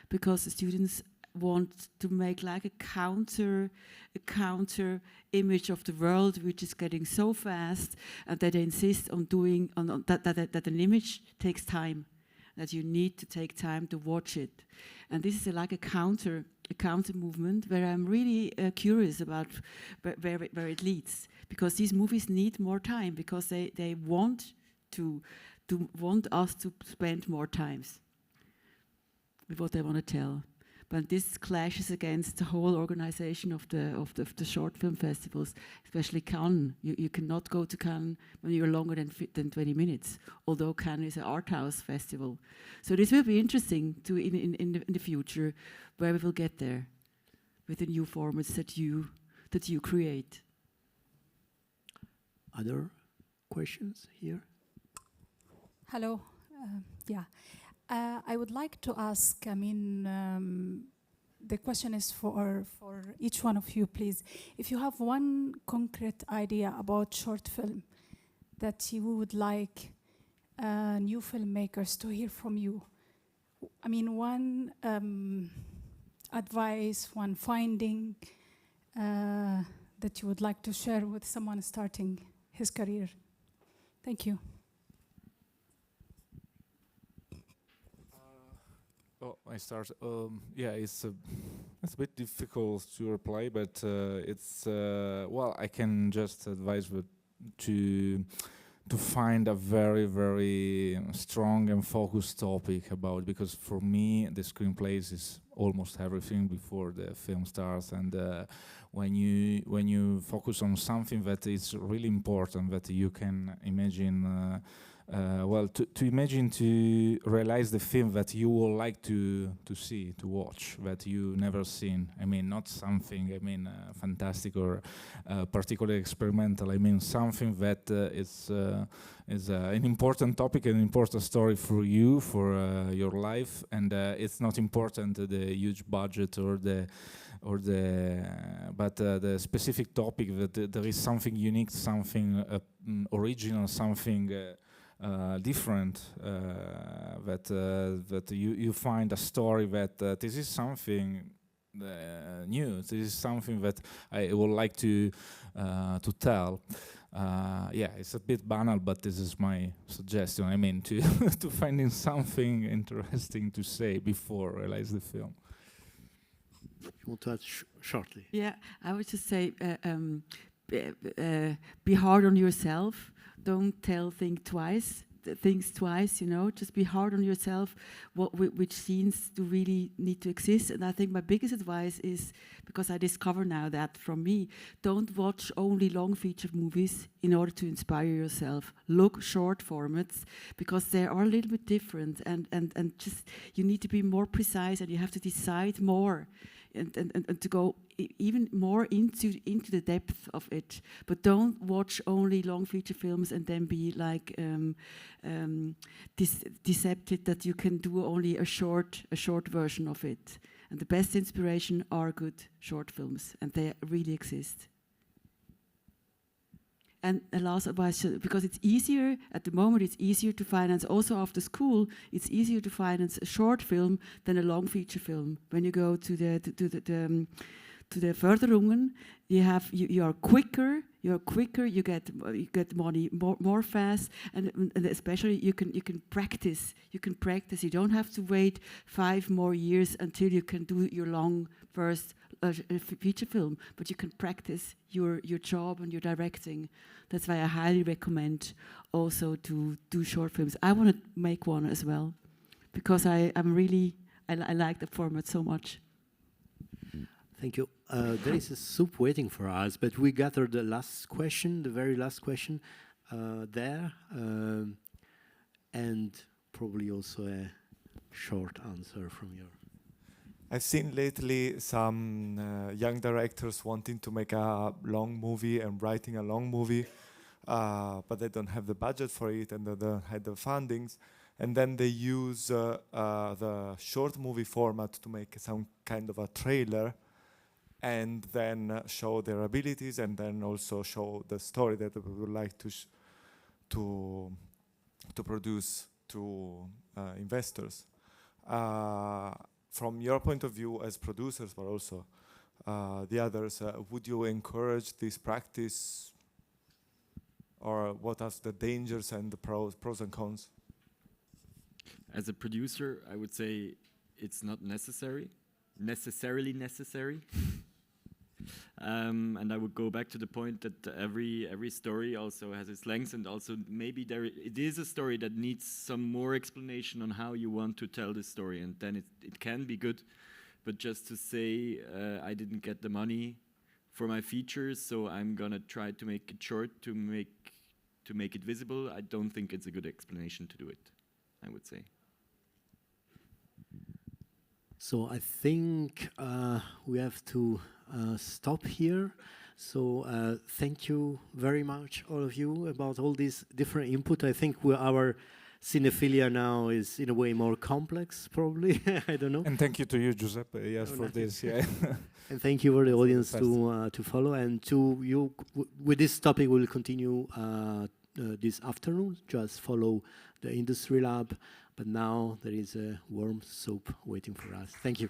because the students want to make like a counter image of the world, which is getting so fast, and that they insist on doing that an image takes time, that you need to take time to watch it. And this is like a counter movement where I'm really curious about where it leads, because these movies need more time, because they want us to spend more times with what they want to tell. But this clashes against the whole organization of the short film festivals, especially Cannes. You cannot go to Cannes when you're longer than 20 minutes, although Cannes is an art house festival. So this will be interesting to in the future, where we will get there with the new formats that you create. Other questions here? Hello. I would like to ask, the question is for each one of you, please. If you have one concrete idea about short film that you would like new filmmakers to hear from you, one advice, one finding that you would like to share with someone starting his career. Thank you. I start. It's a bit difficult to reply, but I can just advise to find a very, very strong and focused topic about, because for me the screenplays is almost everything before the film starts, and when you focus on something that is really important, that you can imagine. To imagine, to realize the film that you would like to see, to watch, that you never seen. Not something, fantastic or particularly experimental. Something that is an important topic, an important story for you, for your life, and it's not important the huge budget but the specific topic, that there is something unique, something original, something. Different, that you find a story that this is something new. This is something that I would like to tell. It's a bit banal, but this is my suggestion. To to finding something interesting to say before realize the film. You want to add shortly? Yeah, I would just say be hard on yourself. Don't tell things twice. Just be hard on yourself. Which scenes do really need to exist? And I think my biggest advice is, because I discover now that from me, don't watch only long feature movies in order to inspire yourself. Look short formats, because they are a little bit different, and just you need to be more precise, and you have to decide more. And to go even more into the depth of it, but don't watch only long feature films and then be like decepted that you can do only a short version of it. And the best inspiration are good short films, and they really exist. And the last advice, because it's easier at the moment, it's easier to finance. Also after school, it's easier to finance a short film than a long feature film. When you go to the Förderungen, you are quicker. You get money more fast, and especially you can practice. You don't have to wait 5 more years until you can do your long first feature film, but you can practice your job and your directing. That's why I highly recommend also to do short films. I want to make one as well, because I like the format so much. Thank you. There is a soup waiting for us, but we gathered the very last question there, and probably also a short answer from your. I've seen lately some young directors wanting to make a long movie and writing a long movie, but they don't have the budget for it and they don't have the fundings. And then they use the short movie format to make some kind of a trailer, and then show their abilities, and then also show the story that we would like to from your point of view as producers, but also the others, would you encourage this practice, or what are the dangers and the pros and cons? As a producer, I would say it's not necessarily necessary. And I would go back to the point that every story also has its lengths, and also maybe it is a story that needs some more explanation on how you want to tell the story, and then it can be good. But just to say I didn't get the money for my features, so I'm gonna try to make it short to make it visible, I don't think it's a good explanation to do it, I would say. So I think we have to stop here. So thank you very much, all of you, about all these different input. I think our cinephilia now is in a way more complex, probably. I don't know. And thank you to you, Giuseppe, yes, for this. Yeah. And thank you for the audience to follow. And to you, with this topic, we'll continue this afternoon. Just follow the industry lab. But now there is a warm soup waiting for us. Thank you.